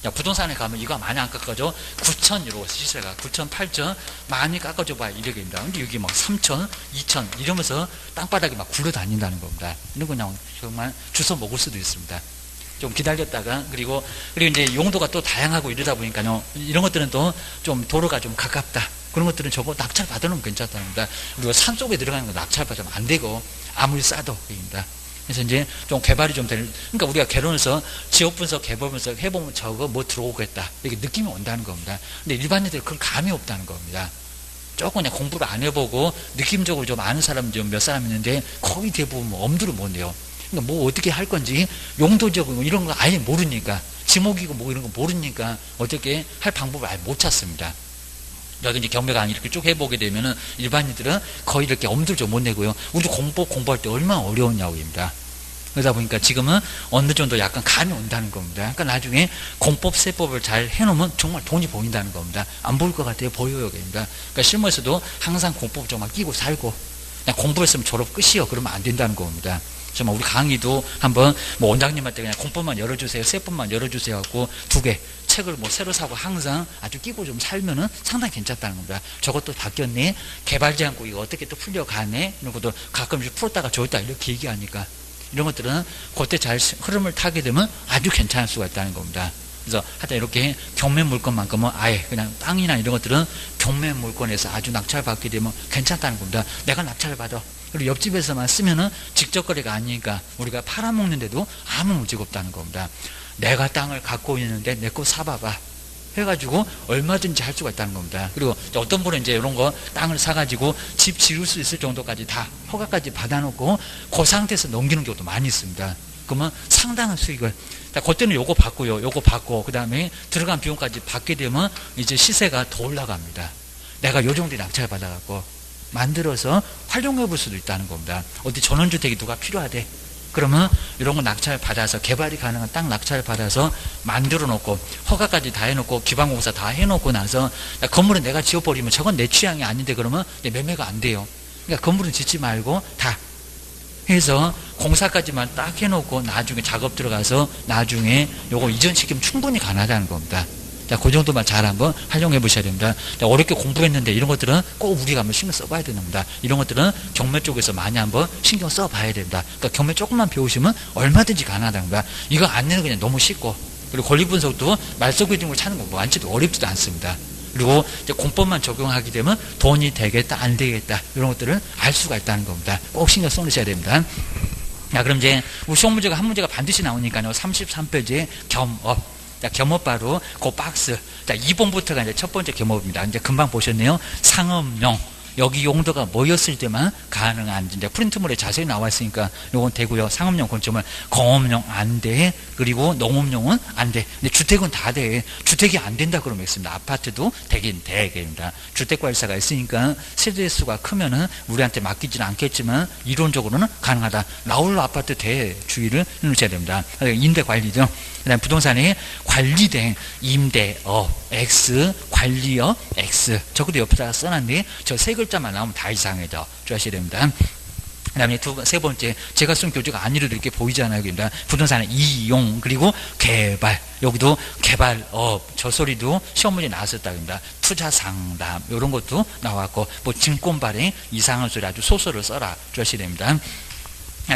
Speaker 1: 야, 부동산에 가면 이거 많이 안 깎아줘. 9천 이러고 시세가 9천, 8천 많이 깎아줘 봐야 1억입니다. 근데 여기 막 3천, 2천 이러면서 땅바닥에 막 굴러다닌다는 겁니다. 이런 거 그냥 정말 주워 먹을 수도 있습니다. 좀 기다렸다가 그리고 이제 용도가 또 다양하고 이러다 보니까요. 이런 것들은 또 좀 도로가 좀 가깝다. 그런 것들은 저거 낙찰 받아놓으면 괜찮다는 겁니다. 그리고 산 속에 들어가는 거 낙찰 받으면 안 되고 아무리 싸도 입니다. 그래서 이제 좀 개발이 좀 되는, 그러니까 우리가 결혼해서 지역 분석, 개발 분석 해보면 저거 뭐 들어오겠다. 이렇게 느낌이 온다는 겁니다. 근데 일반인들은 그런 감이 없다는 겁니다. 조금 그냥 공부를 안 해보고 느낌적으로 좀 아는 사람 좀 몇 사람 있는데 거의 대부분 뭐 엄두를 못 내요. 그러니까 뭐 어떻게 할 건지 용도적으로 이런 거 아예 모르니까 지목이고 뭐 이런 거 모르니까 어떻게 할 방법을 아예 못 찾습니다. 여기 이제 경매 강의 이렇게 쭉 해보게 되면은 일반인들은 거의 이렇게 엄두를 좀 못 내고요. 우리도 공부할 때 얼마나 어려웠냐고입니다. 그러다 보니까 지금은 어느 정도 약간 감이 온다는 겁니다. 그러니까 나중에 공법, 세법을 잘 해놓으면 정말 돈이 보인다는 겁니다. 안 보일 것 같아요. 보여요. 그러니까 실무에서도 항상 공법 정말 끼고 살고 그냥 공부했으면 졸업 끝이요. 그러면 안 된다는 겁니다. 정말 우리 강의도 한번 뭐 원장님한테 그냥 공법만 열어주세요. 세법만 열어주세요. 하고 2개 책을 뭐 새로 사고 항상 아주 끼고 좀 살면은 상당히 괜찮다는 겁니다. 저것도 바뀌었네. 개발 제한국 이거 어떻게 또 풀려가네. 이런 것도 가끔씩 풀었다가 좋다 이렇게 얘기하니까 이런 것들은 그때 잘 흐름을 타게 되면 아주 괜찮을 수가 있다는 겁니다. 그래서 하여튼 이렇게 경매 물건만큼은 아예 그냥 땅이나 이런 것들은 경매 물건에서 아주 낙찰 받게 되면 괜찮다는 겁니다. 내가 낙찰을 받아. 그리고 옆집에서만 쓰면은 직접 거래가 아니니까 우리가 팔아먹는데도 아무 문제가 없다는 겁니다. 내가 땅을 갖고 있는데 내 거 사봐봐 해가지고 얼마든지 할 수가 있다는 겁니다. 그리고 어떤 분은 이제 이런 거 땅을 사가지고 집 지을 수 있을 정도까지 다 허가까지 받아놓고 그 상태에서 넘기는 경우도 많이 있습니다. 그러면 상당한 수익을 그때는 요거 받고요, 요거 받고 그 다음에 들어간 비용까지 받게 되면 이제 시세가 더 올라갑니다. 내가 요 정도 낙찰 받아갖고 만들어서 활용해 볼 수도 있다는 겁니다. 어디 전원주택이 누가 필요하대. 그러면 이런 거 낙찰 받아서 개발이 가능한 땅 낙찰 받아서 만들어 놓고 허가까지 다 해놓고 기반공사 다 해놓고 나서 건물은 내가 지어버리면 저건 내 취향이 아닌데 그러면 내 매매가 안 돼요. 그러니까 건물은 짓지 말고 다 해서 공사까지만 딱 해놓고 나중에 작업 들어가서 나중에 요거 이전시키면 충분히 가능하다는 겁니다. 자, 그 정도만 잘 한번 활용해 보셔야 됩니다. 자, 어렵게 공부했는데 이런 것들은 꼭 우리가 한번 신경 써봐야 되는 겁니다. 이런 것들은 경매 쪽에서 많이 한번 신경 써봐야 됩니다. 그러니까 경매 조금만 배우시면 얼마든지 가능하다는 겁니다. 이거 안내는 그냥 너무 쉽고 그리고 권리 분석도 말소 규정을 찾는 거 완전히 어렵지도 않습니다. 그리고 이제 공법만 적용하게 되면 돈이 되겠다 안 되겠다 이런 것들을 알 수가 있다는 겁니다. 꼭 신경 써주셔야 됩니다. 자, 그럼 이제 우리 시험 문제가 한 문제가 반드시 나오니까요. 33페이지에 겸업. 자, 겸업바로 그 박스. 자, 2번부터가 이제 첫 번째 겸업입니다. 이제 금방 보셨네요. 상업용. 여기 용도가 뭐였을 때만 가능한지 이제 프린트물에 자세히 나와 있으니까 요건 되고요. 상업용 건축물, 공업용 안 돼. 그리고 농업용은 안 돼. 근데 주택은 다 돼. 주택이 안 된다 그러면 있습니다. 아파트도 되긴 되겠습니다. 주택관리사가 있으니까 세대수가 크면은 우리한테 맡기지는 않겠지만 이론적으로는 가능하다. 나홀로 아파트 돼. 주의를 해놓으셔야 됩니다. 임대 관리죠. 그다음 부동산에 관리된 임대업 X, 관리업 X. 저것도 옆에다가 써놨는데 저 세 글자만 나오면 다 이상해져. 주의하셔야 됩니다. 그 다음에 세 번째, 제가 쓴 교재가 아니라도 이렇게 보이잖아요. 그러니까 부동산의 이용, 그리고 개발. 여기도 개발업, 저 소리도 시험 문제 나왔었다. 그럽니다. 투자 상담, 이런 것도 나왔고, 뭐 증권 발행, 이상한 소리 아주 소설을 써라. 주의하셔야 됩니다.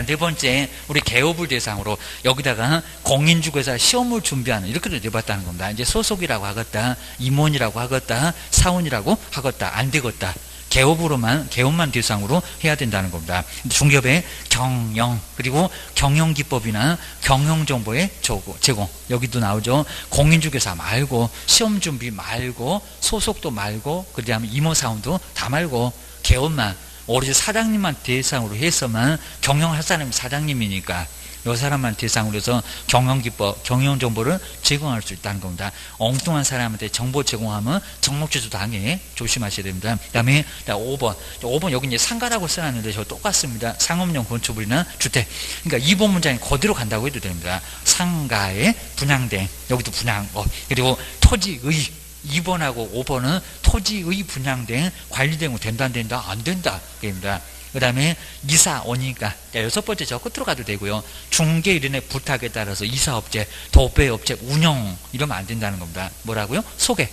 Speaker 1: 네 번째, 우리 개업을 대상으로 여기다가 공인중개사 시험을 준비하는 이렇게도 내봤다는 겁니다. 이제 소속이라고 하겠다, 임원이라고 하겠다, 사원이라고 하겠다, 안 되겠다. 개업만 대상으로 해야 된다는 겁니다. 중개업의 경영, 그리고 경영기법이나 경영정보의 제공, 여기도 나오죠. 공인중개사 말고, 시험준비 말고, 소속도 말고, 그 다음에 임원사원도 다 말고, 개업만, 오로지 사장님만 대상으로 해서만, 경영할 사람이 사장님이니까 이 사람만 대상으로 해서 경영기법, 경영정보를 제공할 수 있다는 겁니다. 엉뚱한 사람한테 정보 제공하면 정목취소 당해 조심하셔야 됩니다. 그 다음에 5번. 5번 여기 이제 상가라고 써놨는데 저 똑같습니다. 상업용 건축물이나 주택. 그러니까 2번 문장이 그대로 간다고 해도 됩니다. 상가에 분양된, 여기도 분양업, 그리고 토지의, 2번하고 5번은 토지의 분양된, 관리된 거 된다 안 된다? 안 된다. 입니다. 그 다음에 이사 오니까 6번째 저 끝으로 가도 되고요. 중개인의 부탁에 따라서 이사업체, 도배업체, 운영 이러면 안 된다는 겁니다. 뭐라고요? 소개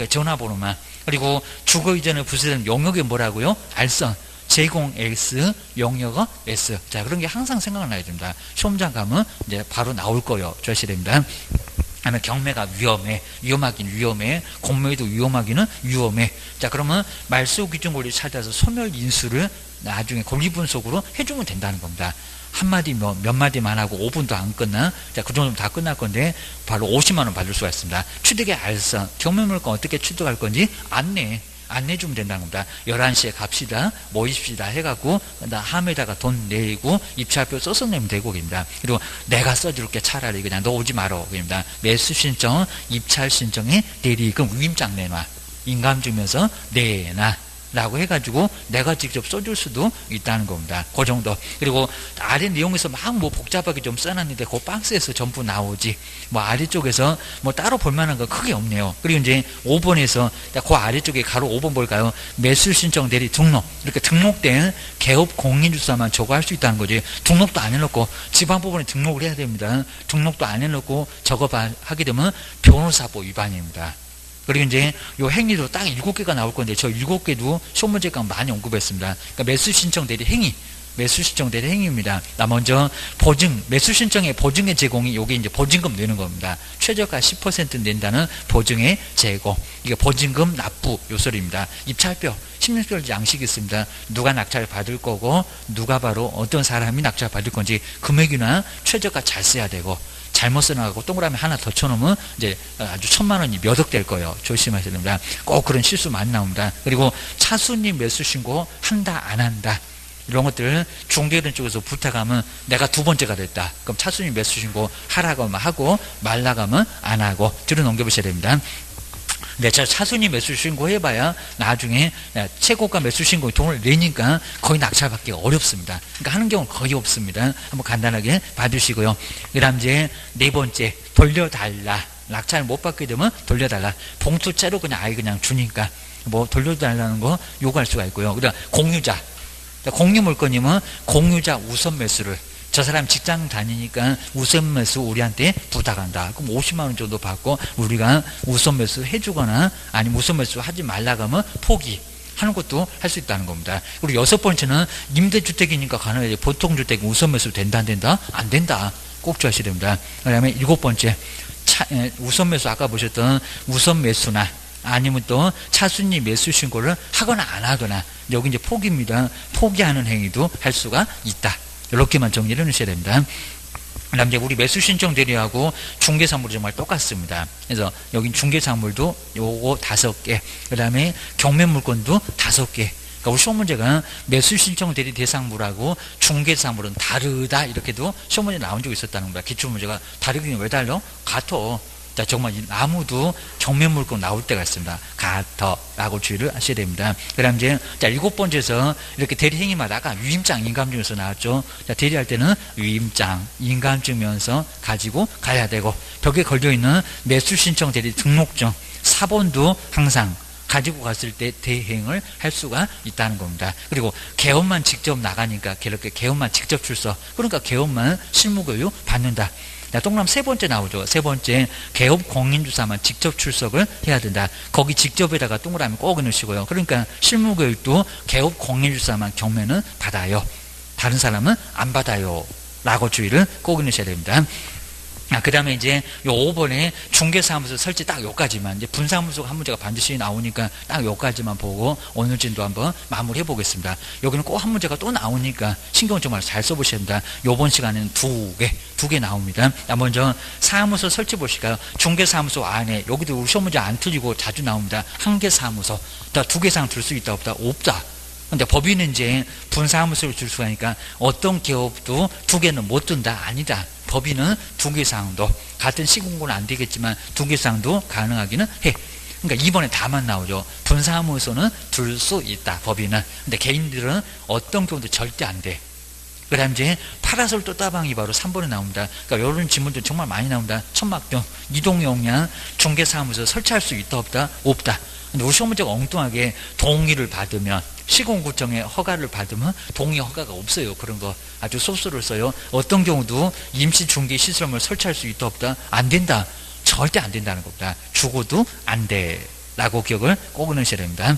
Speaker 1: 전화번호만. 그리고 주거 이전에 부수된 용역이 뭐라고요? 알선, 제공 S, 용역어 S. 자, 그런 게 항상 생각나야 됩니다. 시험장 가면 이제 바로 나올 거예요. 조심해야 됩니다. 아니면 경매가 위험하긴 위험해, 공매도 위험하기는 위험해. 자, 그러면 말소 기준 권리 찾아서 소멸 인수를 나중에 권리 분석으로 해주면 된다는 겁니다. 한마디 몇 마디만 하고 5분도 안 끝나. 자, 그 정도면 다 끝날 건데 바로 50만 원 받을 수가 있습니다. 취득의 알선, 경매물건 어떻게 취득할 건지 안내 주면 된다는 겁니다. 11시에 갑시다, 모이십시다 해갖고 나 함에다가 돈 내고 입찰표 써서 내면 되고 입니다. 그리고 내가 써줄게, 차라리 그냥 너 오지 말어 입니다. 매수 신청, 입찰 신청에 대리, 그럼 위임장 내놔, 인감증명서 내놔 라고 해가지고 내가 직접 써줄 수도 있다는 겁니다. 그 정도. 그리고 아래 내용에서 막 뭐 복잡하게 좀 써놨는데 그 박스에서 전부 나오지, 뭐 아래쪽에서 뭐 따로 볼만한 거 크게 없네요. 그리고 이제 5번에서 그 아래쪽에 가로 5번 볼까요? 매수 신청 대리 등록, 이렇게 등록된 개업 공인주사만 저거 할 수 있다는 거지. 등록도 안 해놓고 지방법원에 등록을 해야 됩니다. 등록도 안 해놓고 저거 하게 되면 변호사법 위반입니다. 그리고 이제 요 행위도 딱 7개가 나올 건데 저 7개도 시험 문제가 많이 언급했습니다. 그러니까 매수 신청 대리 행위, 매수 신청 대리 행위입니다. 먼저 보증, 매수 신청의 보증의 제공이 요게 이제 보증금 내는 겁니다. 최저가 10% 낸다는 보증의 제공. 이게 보증금 납부 요소입니다. 입찰표, 16개월 양식이 있습니다. 누가 낙찰 받을 거고 누가 바로 어떤 사람이 낙찰 받을 건지 금액이나 최저가 잘 써야 되고, 잘못 써나가고 동그라미 하나 더 쳐놓으면 이제 아주 1,000만 원이 몇 억 될 거예요. 조심하셔야 됩니다. 꼭 그런 실수 많이 나옵니다. 그리고 차순위 매수 신고 한다 안 한다, 이런 것들을 중개인 쪽에서 부탁하면 내가 2번째가 됐다. 그럼 차순위 매수 신고 하라고 하면 하고 말라고 하면 안 하고 뒤로 넘겨보셔야 됩니다. 네, 차순위 매수 신고해봐야 나중에 최고가 매수 신고에 돈을 내니까 거의 낙찰받기가 어렵습니다. 그러니까 하는 경우는 거의 없습니다. 한번 간단하게 봐주시고요. 그 다음 이제 4번째, 돌려달라. 낙찰 못 받게 되면 돌려달라. 봉투째로 그냥 아예 그냥 주니까 뭐 돌려달라는 거 요구할 수가 있고요. 그다음 공유자. 공유 물건이면 공유자 우선 매수를, 저 사람 직장 다니니까 우선 매수 우리한테 부탁한다. 그럼 50만 원 정도 받고 우리가 우선 매수 해주거나 아니면 우선 매수 하지 말라고 하면 포기하는 것도 할 수 있다는 겁니다. 그리고 6번째는 임대주택이니까 가능해요. 보통주택 우선 매수 된다 안 된다? 안 된다. 꼭 주셔야 됩니다. 그 다음에 7번째, 우선 매수 아까 보셨던 우선 매수나 아니면 또 차순위 매수 신고를 하거나 안 하거나, 여기 이제 포기입니다. 포기하는 행위도 할 수가 있다. 이렇게만 정리를 해주셔야 됩니다. 그다음 이제 우리 매수 신청 대리하고 중개사물이 정말 똑같습니다. 그래서 여기 중개사물도 요거 5개, 그 다음에 경매물건도 5개. 그러니까 우리 시험 문제가 매수 신청 대리 대상물하고 중개사물은 다르다, 이렇게도 시험 문제 나온 적이 있었다는 겁니다. 기출 문제가 다르긴 왜 달라? 같아. 자, 정말 나무도 경매물건 나올 때가 있습니다. 같아라고 주의를 하셔야 됩니다. 그 다음 이제, 자, 7번째에서 이렇게 대리행위마다 아까 위임장, 인감증명서 나왔죠. 자, 대리할 때는 위임장, 인감증명서 가지고 가야 되고, 벽에 걸려있는 매수신청 대리 등록증, 4번도 항상 가지고 갔을 때 대행을 할 수가 있다는 겁니다. 그리고 개업만 직접 나가니까 이렇게 개업만 직접 출석, 그러니까 개업만 실무교육 받는다. 자, 동그라미 3번째 나오죠. 3번째, 개업 공인주사만 직접 출석을 해야 된다. 거기 직접에다가 동그라미 꼭 넣으시고요. 그러니까 실무교육도 개업 공인주사만 경매는 받아요. 다른 사람은 안 받아요. 라고 주의를 꼭 넣으셔야 됩니다. 그 다음에 이제 요 5번에 중개사무소 설치 딱 요까지만, 이제 분사무소가 한 문제가 반드시 나오니까 딱 요까지만 보고 오늘 진도 한번 마무리해 보겠습니다. 여기는 꼭 한 문제가 또 나오니까 신경 정말 잘 써보셔야 됩니다. 요번 시간에는 두 개 나옵니다. 먼저 사무소 설치 보실까요? 중개사무소 안에, 여기도 우리 시험 문제 안 틀리고 자주 나옵니다. 한 개 사무소, 두 개 이상 둘 수 있다 없다? 없다. 근데 법인은 이제 분사무소를 줄 수가 있으니까 어떤 기업도 두 개는 못 둔다? 아니다. 법인은 두 개 이상도, 같은 시공고는 안 되겠지만 두 개 이상도 가능하기는 해. 그러니까 2번에 다만 나오죠. 분사무소는 둘 수 있다, 법인은. 근데 개인들은 어떤 경우도 절대 안 돼. 그 다음 이제 파라솔 따방이 바로 3번에 나옵니다. 그러니까 이런 질문들 정말 많이 나옵니다. 천막동, 이동용량, 중개사무소 설치할 수 있다 없다? 없다. 근데 우리 시험 문제가 엉뚱하게 동의를 받으면, 시공구청의 허가를 받으면 동의 허가가 없어요. 그런 거 아주 소수를 써요. 어떤 경우도 임시 중개 시설물 설치할 수 있다 없다? 안 된다. 절대 안 된다는 겁니다. 죽어도 안 돼 라고 기억을 꼭 넣으셔야 됩니다.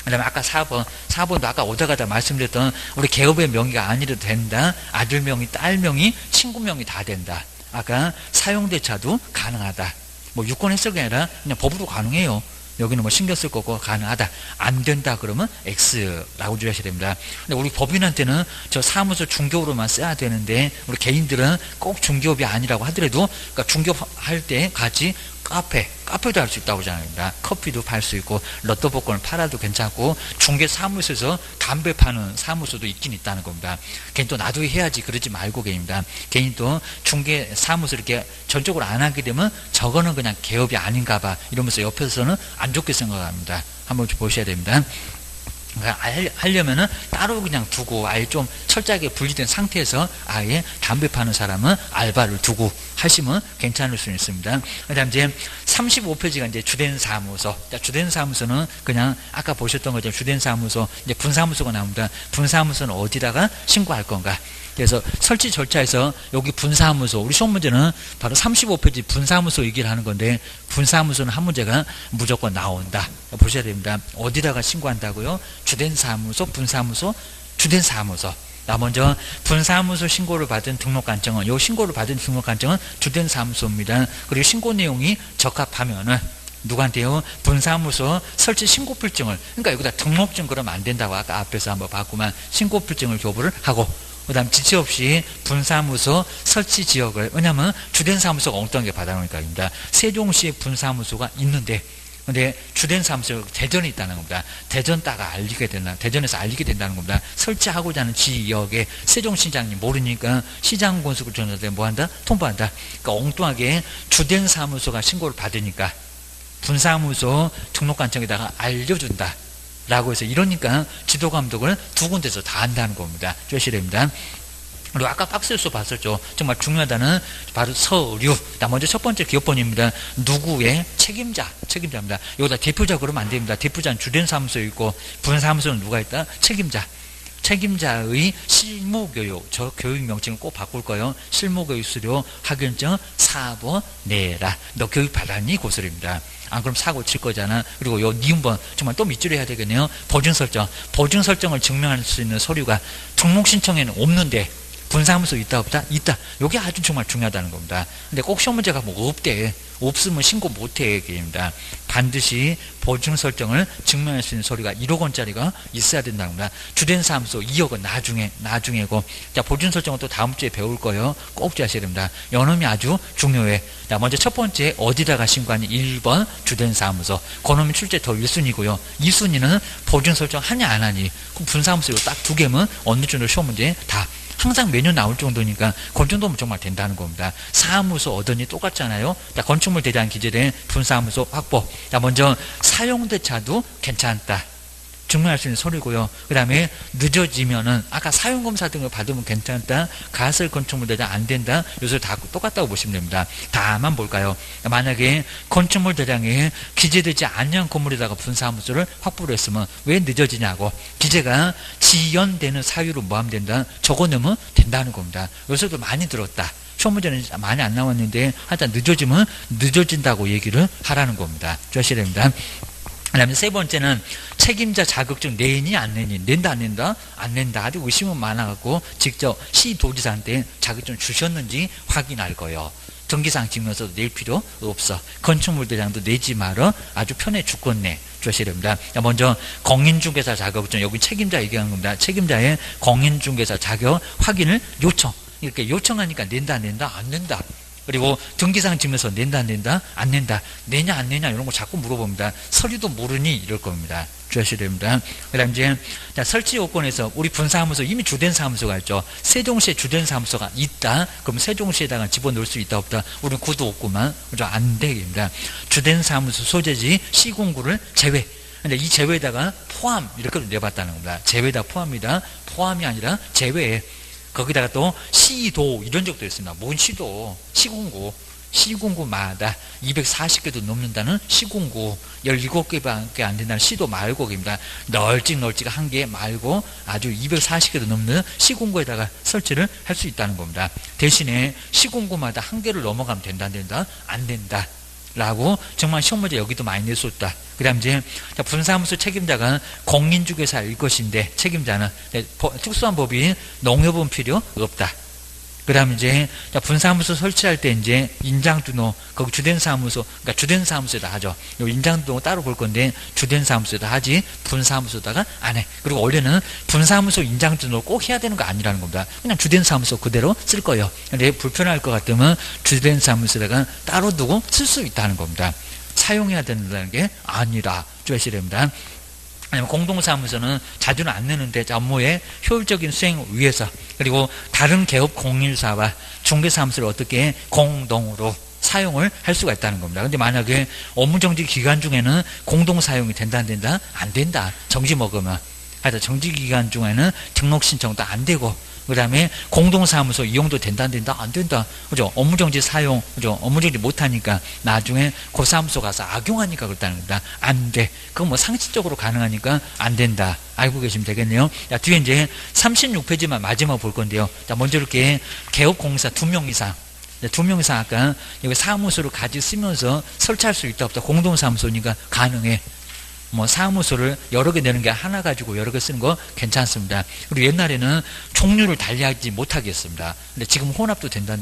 Speaker 1: 그 다음에 아까 4번도 아까 오다 가다 말씀드렸던 우리 개업의 명의가 아니라도 된다. 아들 명의, 딸 명의, 친구 명의 다 된다. 아까 사용대차도 가능하다. 뭐 유권 해석이 아니라 그냥 법으로 가능해요. 여기는 뭐 신경 쓸 거고 가능하다. 안 된다 그러면 X라고 주셔야 됩니다. 근데 우리 법인한테는 저 사무소 중개업으로만 써야 되는데, 우리 개인들은 꼭 중개업이 아니라고 하더라도, 그러니까 중개업할 때 같이 카페도 할 수 있다고 하잖아요. 커피도 팔 수 있고, 로또 복권을 팔아도 괜찮고, 중개 사무소에서 담배 파는 사무소도 있긴 있다는 겁니다. 개인 또 나도 해야지 그러지 말고, 개인입니다. 개인 또 중개 사무소 이렇게 전적으로 안 하게 되면 저거는 그냥 개업이 아닌가 봐 이러면서 옆에서는 안 좋게 생각합니다. 한번 보셔야 됩니다. 그러니까 하려면은 따로 그냥 두고 아예 좀 철저하게 분리된 상태에서 아예 담배 파는 사람은 알바를 두고 하시면 괜찮을 수 있습니다. 그 다음 이제 35페이지가 이제 주된 사무소. 주된 사무소는 그냥 아까 보셨던 것처럼 주된 사무소, 이제 분사무소가 나옵니다. 분사무소는 어디다가 신고할 건가? 그래서 설치 절차에서 여기 분사무소, 우리 시험 문제는 바로 35페이지 분사무소 얘기를 하는 건데, 분사무소는 한 문제가 무조건 나온다. 보셔야 됩니다. 어디다가 신고한다고요? 주된 사무소, 분사무소, 주된 사무소. 먼저 분사무소 신고를 받은 등록관청은, 이 신고를 받은 등록관청은 주된 사무소입니다. 그리고 신고 내용이 적합하면은 누구한테요? 분사무소 설치 신고필증을, 그러니까 여기다 등록증 그러면 안 된다고 아까 앞에서 한번 봤구만. 신고필증을 교부를 하고, 그 다음 지체 없이 분사무소 설치 지역을, 왜냐하면 주된 사무소가 엉뚱하게 받아놓으니까입니다. 세종시에 분사무소가 있는데, 근데 주된 사무소가 대전에 있다는 겁니다. 대전 따가 알리게 된다. 대전에서 알리게 된다는 겁니다. 설치하고자 하는 지역에 세종시장이 모르니까 시장 권수를 전화대 뭐한다? 통보한다. 그러니까 엉뚱하게 주된 사무소가 신고를 받으니까 분사무소 등록관청에다가 알려준다 라고 해서, 이러니까 지도감독을 두 군데서 다 한다는 겁니다. 주셔야 됩니다. 그리고 아까 박스에서 봤었죠. 정말 중요하다는 바로 서류. 먼저 첫 번째 기업번입니다. 누구의 책임자입니다. 여기다 대표자 그러면 안 됩니다. 대표자는 주된 사무소에 있고, 분사무소는 누가 있다? 책임자의 실무교육, 저 교육 명칭을 꼭 바꿀 거예요. 실무교육 수료 학연증 4번 내라. 너 교육 받았니? 고소리입니다. 안 그럼 사고 칠 거잖아. 그리고 요 니은번 정말 또 밑줄을 해야 되겠네요. 보증 설정을 증명할 수 있는 서류가 등록 신청에는 없는데 분사무소 있다 없다? 있다. 이게 아주 정말 중요하다는 겁니다. 근데 꼭 시험 문제가 뭐 없대. 없으면 신고 못해 얘기입니다. 반드시 보증 설정을 증명할 수 있는 서류가 1억 원짜리가 있어야 된다는 겁니다. 주된 사무소 2억은 나중에고. 자, 보증 설정은 또 다음 주에 배울 거예요. 꼭 아셔야 됩니다. 요놈이 아주 중요해. 자, 먼저 첫 번째 어디다가 신고하니? 1번 주된 사무소. 그놈이 출제 더 1순위고요. 2순위는 보증 설정 하냐 안 하니. 분사무소 딱 두 개면 어느 정도 시험 문제 다 항상 매년 나올 정도니까 그 정도면 정말 된다는 겁니다. 사무소 얻으니 똑같잖아요. 자, 건축물 대장 기재된 분사무소 확보. 자, 먼저 사용대차도 괜찮다. 증명할 수 있는 서류고요. 그 다음에 늦어지면은 아까 사용검사 등을 받으면 괜찮다. 가설 건축물 대장 안 된다. 요새 다 똑같다고 보시면 됩니다. 다만 볼까요? 만약에 건축물 대장에 기재되지 않는 건물에다가 분사무소를 확보를 했으면 왜 늦어지냐고. 기재가 지연되는 사유로 모함된다. 적어 넣으면 된다는 겁니다. 요새도 많이 들었다. 시험 문제는 많이 안 나왔는데 하여튼 늦어지면 늦어진다고 얘기를 하라는 겁니다. 주셔야 됩니다. 그 다음에 세 번째는 책임자 자격증 내니 안 내니. 낸다 안 낸다? 안 낸다. 아주 의심은 많아갖고 직접 시도지사한테 자격증 주셨는지 확인할 거예요. 등기상 증명서도 낼 필요 없어. 건축물 대장도 내지 말어. 아주 편해 죽겠네. 주셔야 됩니다. 먼저 공인중개사 자격증, 여기 책임자 얘기하는 겁니다. 책임자의 공인중개사 자격 확인을 요청. 이렇게 요청하니까 낸다 안 낸다? 안 낸다. 그리고 등기상 증명서 낸다 안 낸다? 안 낸다. 내냐 안 내냐 이런 거 자꾸 물어봅니다. 서류도 모르니 이럴 겁니다. 주셔야 됩니다. 그 다음 이제 설치 요건에서 우리 분사무소 이미 주된 사무소가 있죠. 세종시에 주된 사무소가 있다. 그럼 세종시에다가 집어넣을 수 있다 없다? 우리는 구도 없구만. 그죠? 안 되겠습니다. 주된 사무소 소재지 시군구를 제외. 근데 이 제외에다가 포함 이렇게 내봤다는 겁니다. 제외다 포함이다. 포함이 아니라 제외. 거기다가 또 시도 이런 적도 있습니다. 뭔 시도? 시군구. 시군구마다 240개도 넘는다는 시군구 17개밖에 안 된다는 시도 말고입니다. 널찍한 게 말고 아주 240개도 넘는 시군구에다가 설치를 할 수 있다는 겁니다. 대신에 시군구마다 한 개를 넘어가면 된다 안 된다? 안 된다. 라고 정말 시험 문제 여기도 많이 냈었다. 그 다음 이제 분사무소 책임자가 공인중개사일 것인데 책임자는 특수한 법인 농협은 필요 없다. 그 다음 이제 분사무소 설치할 때 이제 인장등록 거기 주된 사무소 그러니까 주된 사무소에다 하죠. 인장등록 따로 볼 건데 주된 사무소에다 하지 분사무소다가 안 해. 그리고 원래는 분사무소 인장등록 꼭 해야 되는 거 아니라는 겁니다. 그냥 주된 사무소 그대로 쓸 거예요. 근데 불편할 것 같으면 주된 사무소에다가 따로 두고 쓸 수 있다는 겁니다. 사용해야 된다는 게 아니라 주셔야 됩니다. 아니면 공동사무소는 자주는 안 내는데 업무의 효율적인 수행 위해서 그리고 다른 개업 공인사와 중개사무소를 어떻게 공동으로 사용을 할 수가 있다는 겁니다. 근데 만약에 업무정지 기간 중에는 공동사용이 된다 안 된다? 안 된다. 정지 먹으면. 하여튼 정지 기간 중에는 등록 신청도 안 되고 그 다음에 공동사무소 이용도 된다 안 된다? 안 된다. 그죠? 업무정지 사용, 그죠? 업무정지 못하니까 나중에 그 사무소 가서 악용하니까 그렇다는 겁니다. 안 돼. 그건 뭐 상식적으로 가능하니까 안 된다. 알고 계시면 되겠네요. 자, 뒤에 이제 36페이지만 마지막 볼 건데요. 자, 먼저 이렇게 개업공사 2명 이상. 2명 이상 아까 여기 사무소를 같이 쓰면서 설치할 수 있다 없다. 공동사무소니까 가능해. 뭐 사무소를 여러 개 내는 게 하나 가지고 여러 개 쓰는 거 괜찮습니다. 그리고 옛날에는 종류를 달리하지 못하겠습니다. 근데 지금 혼합도 된다.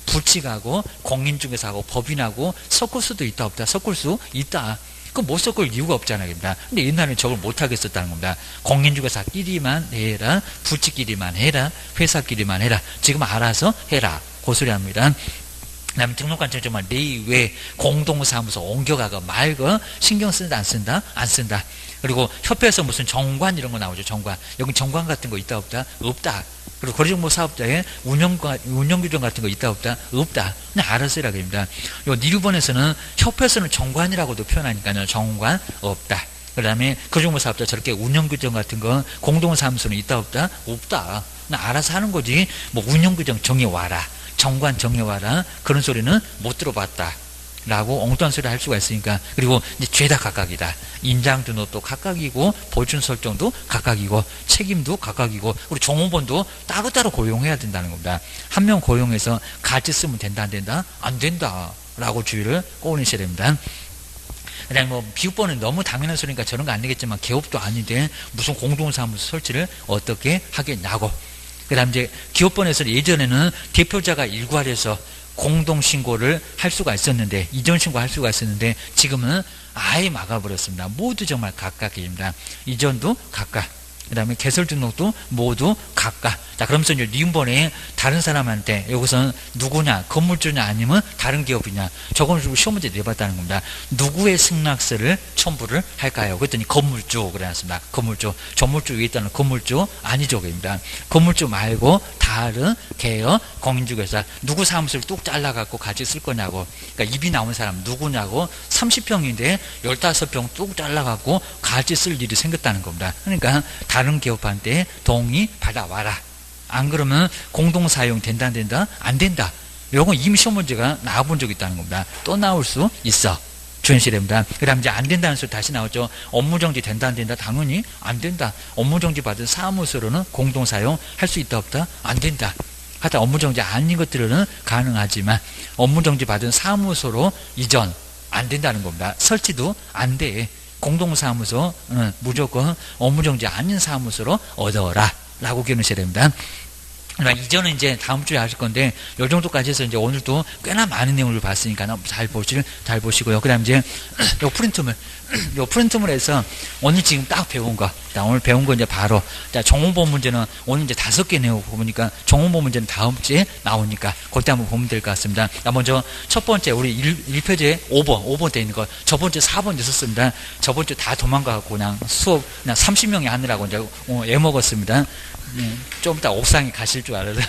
Speaker 1: 불칙하고 공인중개사하고 법인하고 섞을 수도 있다 없다. 섞을 수 있다. 그럼 못 섞을 이유가 없잖아요. 근데 옛날에는 저걸 못하겠었다는 겁니다. 공인중개사끼리만 해라. 불칙끼리만 해라. 회사끼리만 해라. 지금 알아서 해라. 고소리 합니다. 그 다음에 등록관청 정말 내외 공동사무소 옮겨가고 말고 신경 쓴다 안 쓴다? 안 쓴다. 그리고 협회에서 무슨 정관 이런 거 나오죠. 정관. 여기 정관 같은 거 있다 없다? 없다. 그리고 거래정보 사업자의 운영규정 같은 거 있다 없다? 없다. 그냥 알아서 해라 그럽니다. 요 일본에서는 협회에서는 정관이라고도 표현하니까요. 정관 없다. 그 다음에 거래정보 사업자 저렇게 운영규정 같은 거 공동사무소는 있다 없다? 없다. 그냥 알아서 하는 거지. 뭐 운영규정 정해와라. 정관 정해와라. 그런 소리는 못 들어봤다. 라고 엉뚱한 소리 할 수가 있으니까. 그리고 이제 죄다 각각이다. 인장등록도 각각이고, 보준 설정도 각각이고, 책임도 각각이고, 우리 종업원도 따로따로 고용해야 된다는 겁니다. 한 명 고용해서 같이 쓰면 된다, 안 된다? 안 된다. 라고 주의를 꼬으셔야 됩니다. 그냥 뭐 비유법은 너무 당연한 소리니까 저런 거 안 되겠지만 개업도 아닌데 무슨 공동사무소 설치를 어떻게 하겠냐고. 그 다음 이제 기업번에서는 예전에는 대표자가 일괄해서 공동신고를 할 수가 있었는데, 이전신고 할 수가 있었는데, 지금은 아예 막아버렸습니다. 모두 정말 각각입니다. 이전도 각각. 그 다음에 개설등록도 모두 각각. 자, 그러면서 이제 니은번에 다른 사람한테 여기서는 누구냐, 건물주냐 아니면 다른 기업이냐, 저걸 주고 시험 문제 내봤다는 겁니다. 누구의 승낙서를 첨부를 할까요? 그랬더니 건물주 그래놨습니다. 건물주. 전물주 위에 있다는 건물주 아니죠. 그입니다. 건물주 말고 다른 개업 공인중개사 누구 사무소를 뚝 잘라갖고 같이 쓸 거냐고. 그러니까 입이 나온 사람 누구냐고. 30평인데 15평 뚝 잘라갖고 같이 쓸 일이 생겼다는 겁니다. 그러니까 다른 기업한테 동의 받아와라. 안 그러면 공동사용 된다 안 된다? 안 된다. 이건 이미 시험 문제가 나와본 적이 있다는 겁니다. 또 나올 수 있어. 주의하셔야 됩니다. 그 다음 이제 안 된다는 소리 다시 나왔죠. 업무정지 된다 안 된다? 당연히 안 된다. 업무정지 받은 사무소로는 공동사용 할 수 있다 없다? 안 된다. 하여튼 업무정지 아닌 것들은 가능하지만 업무정지 받은 사무소로 이전 안 된다는 겁니다. 설치도 안 돼. 공동사무소는 무조건 업무정지 아닌 사무소로 얻어라 라고 기억하셔야 됩니다. 그러니까 이전은 이제 다음 주에 하실 건데, 요 정도까지 해서 이제 오늘도 꽤나 많은 내용을 봤으니까 잘 보시고요. 그 다음 이제, 요 프린트물 해서 오늘 지금 딱 배운 거, 오늘 배운 거 이제 바로, 자, 정홍보 문제는 오늘 이제 5개 내용 보니까 정홍보 문제는 다음 주에 나오니까 그때 한번 보면 될 것 같습니다. 자, 먼저 첫 번째, 우리 1페이지에 5번 돼 있는 거, 저번 주에 4번 있었습니다. 저번 주에 다 도망가갖고 그냥 수업, 그냥 30명이 하느라고 이제 애먹었습니다. 좀 이따 옥상에 가실 줄 알아서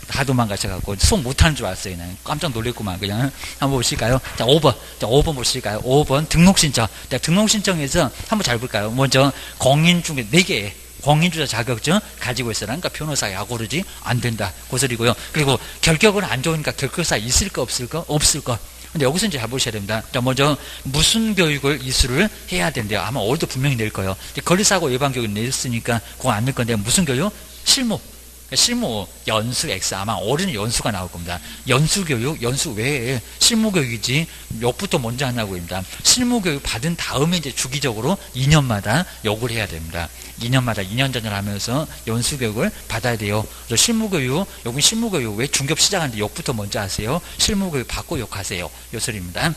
Speaker 1: 다 도망가셔갖고 수업 못하는 줄 알았어요. 그냥 깜짝 놀랬구만. 그냥 한번 보실까요? 자, 5번 보실까요? 5번 등록신청. 자, 등록신청에서 한번 잘 볼까요? 먼저 공인중개 4개 공인주자 자격증 가지고 있어라. 그러니까 변호사 약오르지 안 된다. 그 소리고요. 그리고 결격은 안 좋으니까 결격사 있을까 없을까? 없을까? 근데 여기서 이제 잘 보셔야 됩니다. 자, 먼저 무슨 교육을 이수를 해야 된대요. 아마 올해도 분명히 낼 거예요. 거리사고 예방교육을 냈으니까 그거 안 낼 건데, 무슨 교육? 실무 연수 X, 아마 올해는 연수가 나올 겁니다. 연수교육, 연수 외에 실무교육이지 욕부터 먼저 하냐고 합니다. 실무교육 받은 다음에 이제 주기적으로 2년마다 욕을 해야 됩니다. 2년마다 2년 전을 하면서 연수교육을 받아야 돼요. 그래서 실무교육, 여기 실무교육 왜 중급 시작하는데 욕부터 먼저 하세요? 실무교육 받고 욕하세요. 요 소리입니다.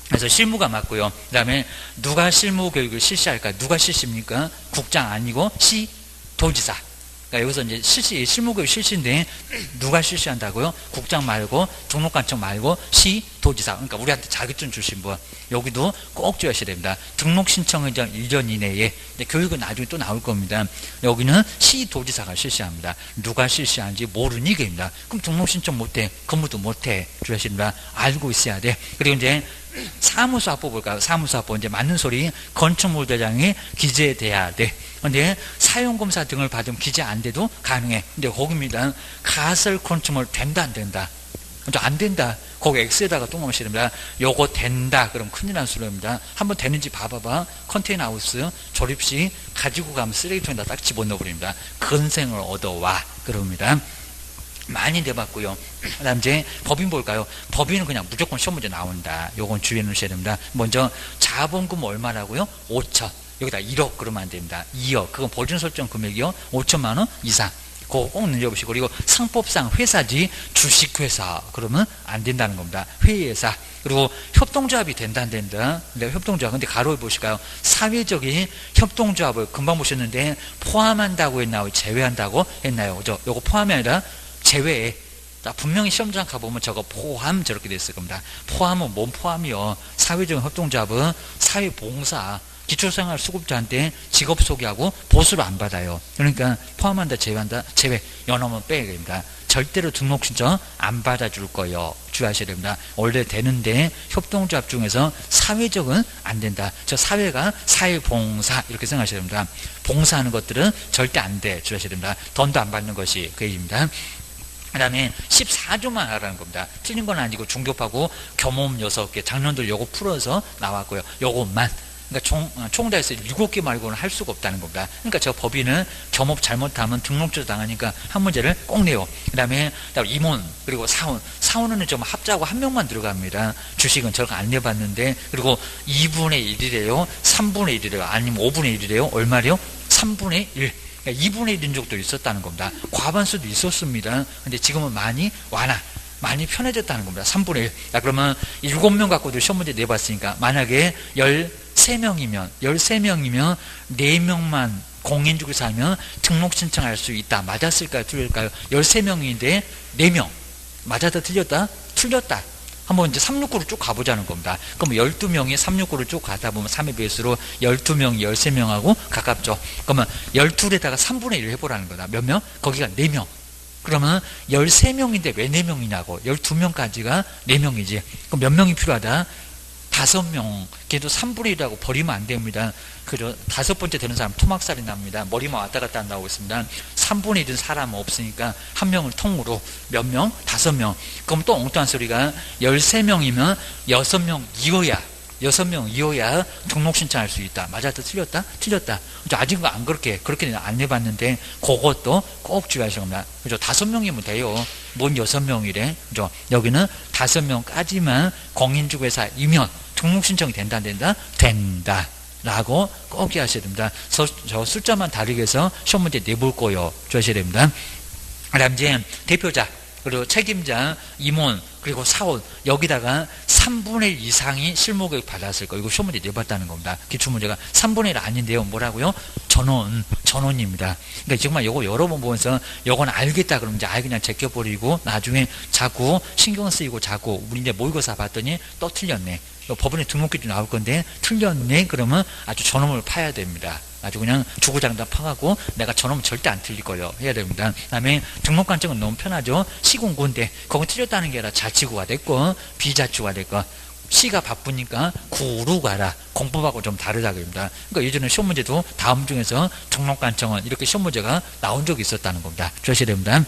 Speaker 1: 그래서 실무가 맞고요. 그 다음에 누가 실무교육을 실시할까? 누가 실시입니까? 국장 아니고 시도지사. 그러니까 여기서 이제 실무교육 실시인데 누가 실시한다고요? 국장 말고 등록관청 말고 시도지사. 그러니까 우리한테 자격증 주신 분. 여기도 꼭 주셔야 됩니다. 등록 신청은 1년 이내에. 교육은 나중에 또 나올 겁니다. 여기는 시도지사가 실시합니다. 누가 실시하는지 모르니 이게입니다. 그럼 등록 신청 못해, 근무도 못해 주셔야 됩니다. 알고 있어야 돼. 그리고 이제 사무소 합보 볼까요? 사무소 합보 이제 맞는 소리. 건축물 대장이 기재돼야 돼. 근데 사용검사 등을 받으면 기재 안 돼도 가능해. 근데 거기입니다. 가설 건축물 된다 안 된다? 안 된다. 거기 X에다가 똥마무시 됩니다. 요거 된다. 그럼 큰일 난 소리입니다. 한번 되는지 봐봐봐. 컨테이너 하우스 조립시 가지고 가면 쓰레기통에다 딱 집어넣어버립니다. 근생을 얻어와. 그럽니다. 많이 내봤고요. 그 다음 이제 법인 볼까요? 법인은 그냥 무조건 시험 문제 나온다. 요건 주의해 놓으셔야 됩니다. 먼저 자본금 얼마라고요? 5천. 여기다 1억 그러면 안 됩니다. 2억. 그건 보증 설정 금액이요. 5천만 원 이상. 그거 꼭 늘려보시고. 그리고 상법상 회사지 주식회사 그러면 안 된다는 겁니다. 회의회사. 그리고 협동조합이 된다 안 된다. 근데 협동조합. 근데 가로에 보실까요? 사회적인 협동조합을 금방 보셨는데 포함한다고 했나요? 제외한다고 했나요? 그죠? 요거 포함이 아니라 제외에. 자, 분명히 시험장 가보면 저거 포함 저렇게 됐을 겁니다. 포함은 뭔 포함이요? 사회적인 협동조합은 사회봉사. 기초생활 수급자한테 직업 소개하고 보수를 안 받아요. 그러니까 포함한다, 제외한다, 제외. 연어면 빼야 됩니다. 절대로 등록 신청 안 받아줄 거예요. 주의하셔야 됩니다. 원래 되는데 협동조합 중에서 사회적은 안 된다. 저 사회가 사회봉사 이렇게 생각하셔야 됩니다. 봉사하는 것들은 절대 안 돼. 주의하셔야 됩니다. 돈도 안 받는 것이 그 얘기입니다. 그 다음에 14조만 하라는 겁니다. 틀린 건 아니고 중급하고 겸업 6개. 작년도 요거 풀어서 나왔고요. 요것만. 그러니까 총 다 해서 7개 말고는 할 수가 없다는 겁니다. 그러니까 저 법인은 겸업 잘못하면 등록조 당하니까 한 문제를 꼭 내요. 그 다음에 임원 그리고 사원. 사원은 좀 합자고 한 명만 들어갑니다. 주식은 저렇게 안 내봤는데. 그리고 2분의 1이래요. 3분의 1이래요. 아니면 5분의 1이래요. 얼마래요? 3분의 1. 그러니까 2분의 1인 적도 있었다는 겁니다. 과반수도 있었습니다. 근데 지금은 많이 편해졌다는 겁니다. 3분의 1. 자, 그러면 7명 갖고도 시험 문제 내봤으니까 만약에 13명이면 4명만 공인중개사 하면 등록 신청할 수 있다. 맞았을까요? 틀릴까요? 13명인데 4명. 맞았다 틀렸다? 틀렸다. 한번 이제 369로 쭉 가보자는 겁니다. 그럼 12명이 369를 쭉 가다 보면 3의 배수로 12명이 13명하고 가깝죠. 그러면 12에다가 3분의 1을 해보라는 거다. 몇 명? 거기가 4명. 그러면 13명인데 왜 4명이냐고. 12명까지가 4명이지. 그럼 몇 명이 필요하다? 5명. 걔도 3분의 1이라고 버리면 안 됩니다. 그죠? 5번째 되는 사람 토막살이 납니다. 머리만 왔다 갔다 한다고 했습니다. 3분의 1은 사람은 없으니까 한 명을 통으로 몇 명? 5명. 그럼 또 엉뚱한 소리가 13명이면 6명 이어야 등록 신청할 수 있다. 맞았다? 틀렸다? 틀렸다. 아직은 안 그렇게 안 해봤는데 그것도 꼭 주의하셔야 합니다. 그죠? 5명이면 돼요. 뭔 6명이래? 그죠? 여기는 5명까지만 공인중개사이면 등록 신청이 된다 안 된다? 된다. 라고 꼭 기하셔야 됩니다. 저 숫자만 다르게 해서 시험 문제 내볼 거요. 주하셔야 됩니다. 그 다음 이제 대표자, 그리고 책임자, 임원, 그리고 사원, 여기다가 3분의 1 이상이 실무교육 받았을 거. 이거 시험 문제 내봤다는 겁니다. 기출문제가 3분의 1 아닌데요. 뭐라고요? 전원입니다. 그러니까 정말 요거 여러 번 보면서 요건 알겠다 그러면 이제 아예 그냥 제껴버리고 나중에 자꾸 신경 쓰이고 자꾸 우리 이제 모의고사 봤더니 또 틀렸네. 법원에 등록기준 나올 건데 틀렸네 그러면 아주 전원을 파야 됩니다. 아주 그냥 주구장창 파가고 내가 저놈은 절대 안 틀릴 거예요 해야 됩니다. 그 다음에 등록관청은 너무 편하죠. 시공군데 거기 틀렸다는 게 아니라 자치구가 됐고 비자치구가 됐고 시가 바쁘니까 구로 가라. 공법하고 좀 다르다 그럽니다. 그러니까 예전에 시험 문제도 다음 중에서 등록관청은 이렇게 시험 문제가 나온 적이 있었다는 겁니다. 주셔야 됩니다.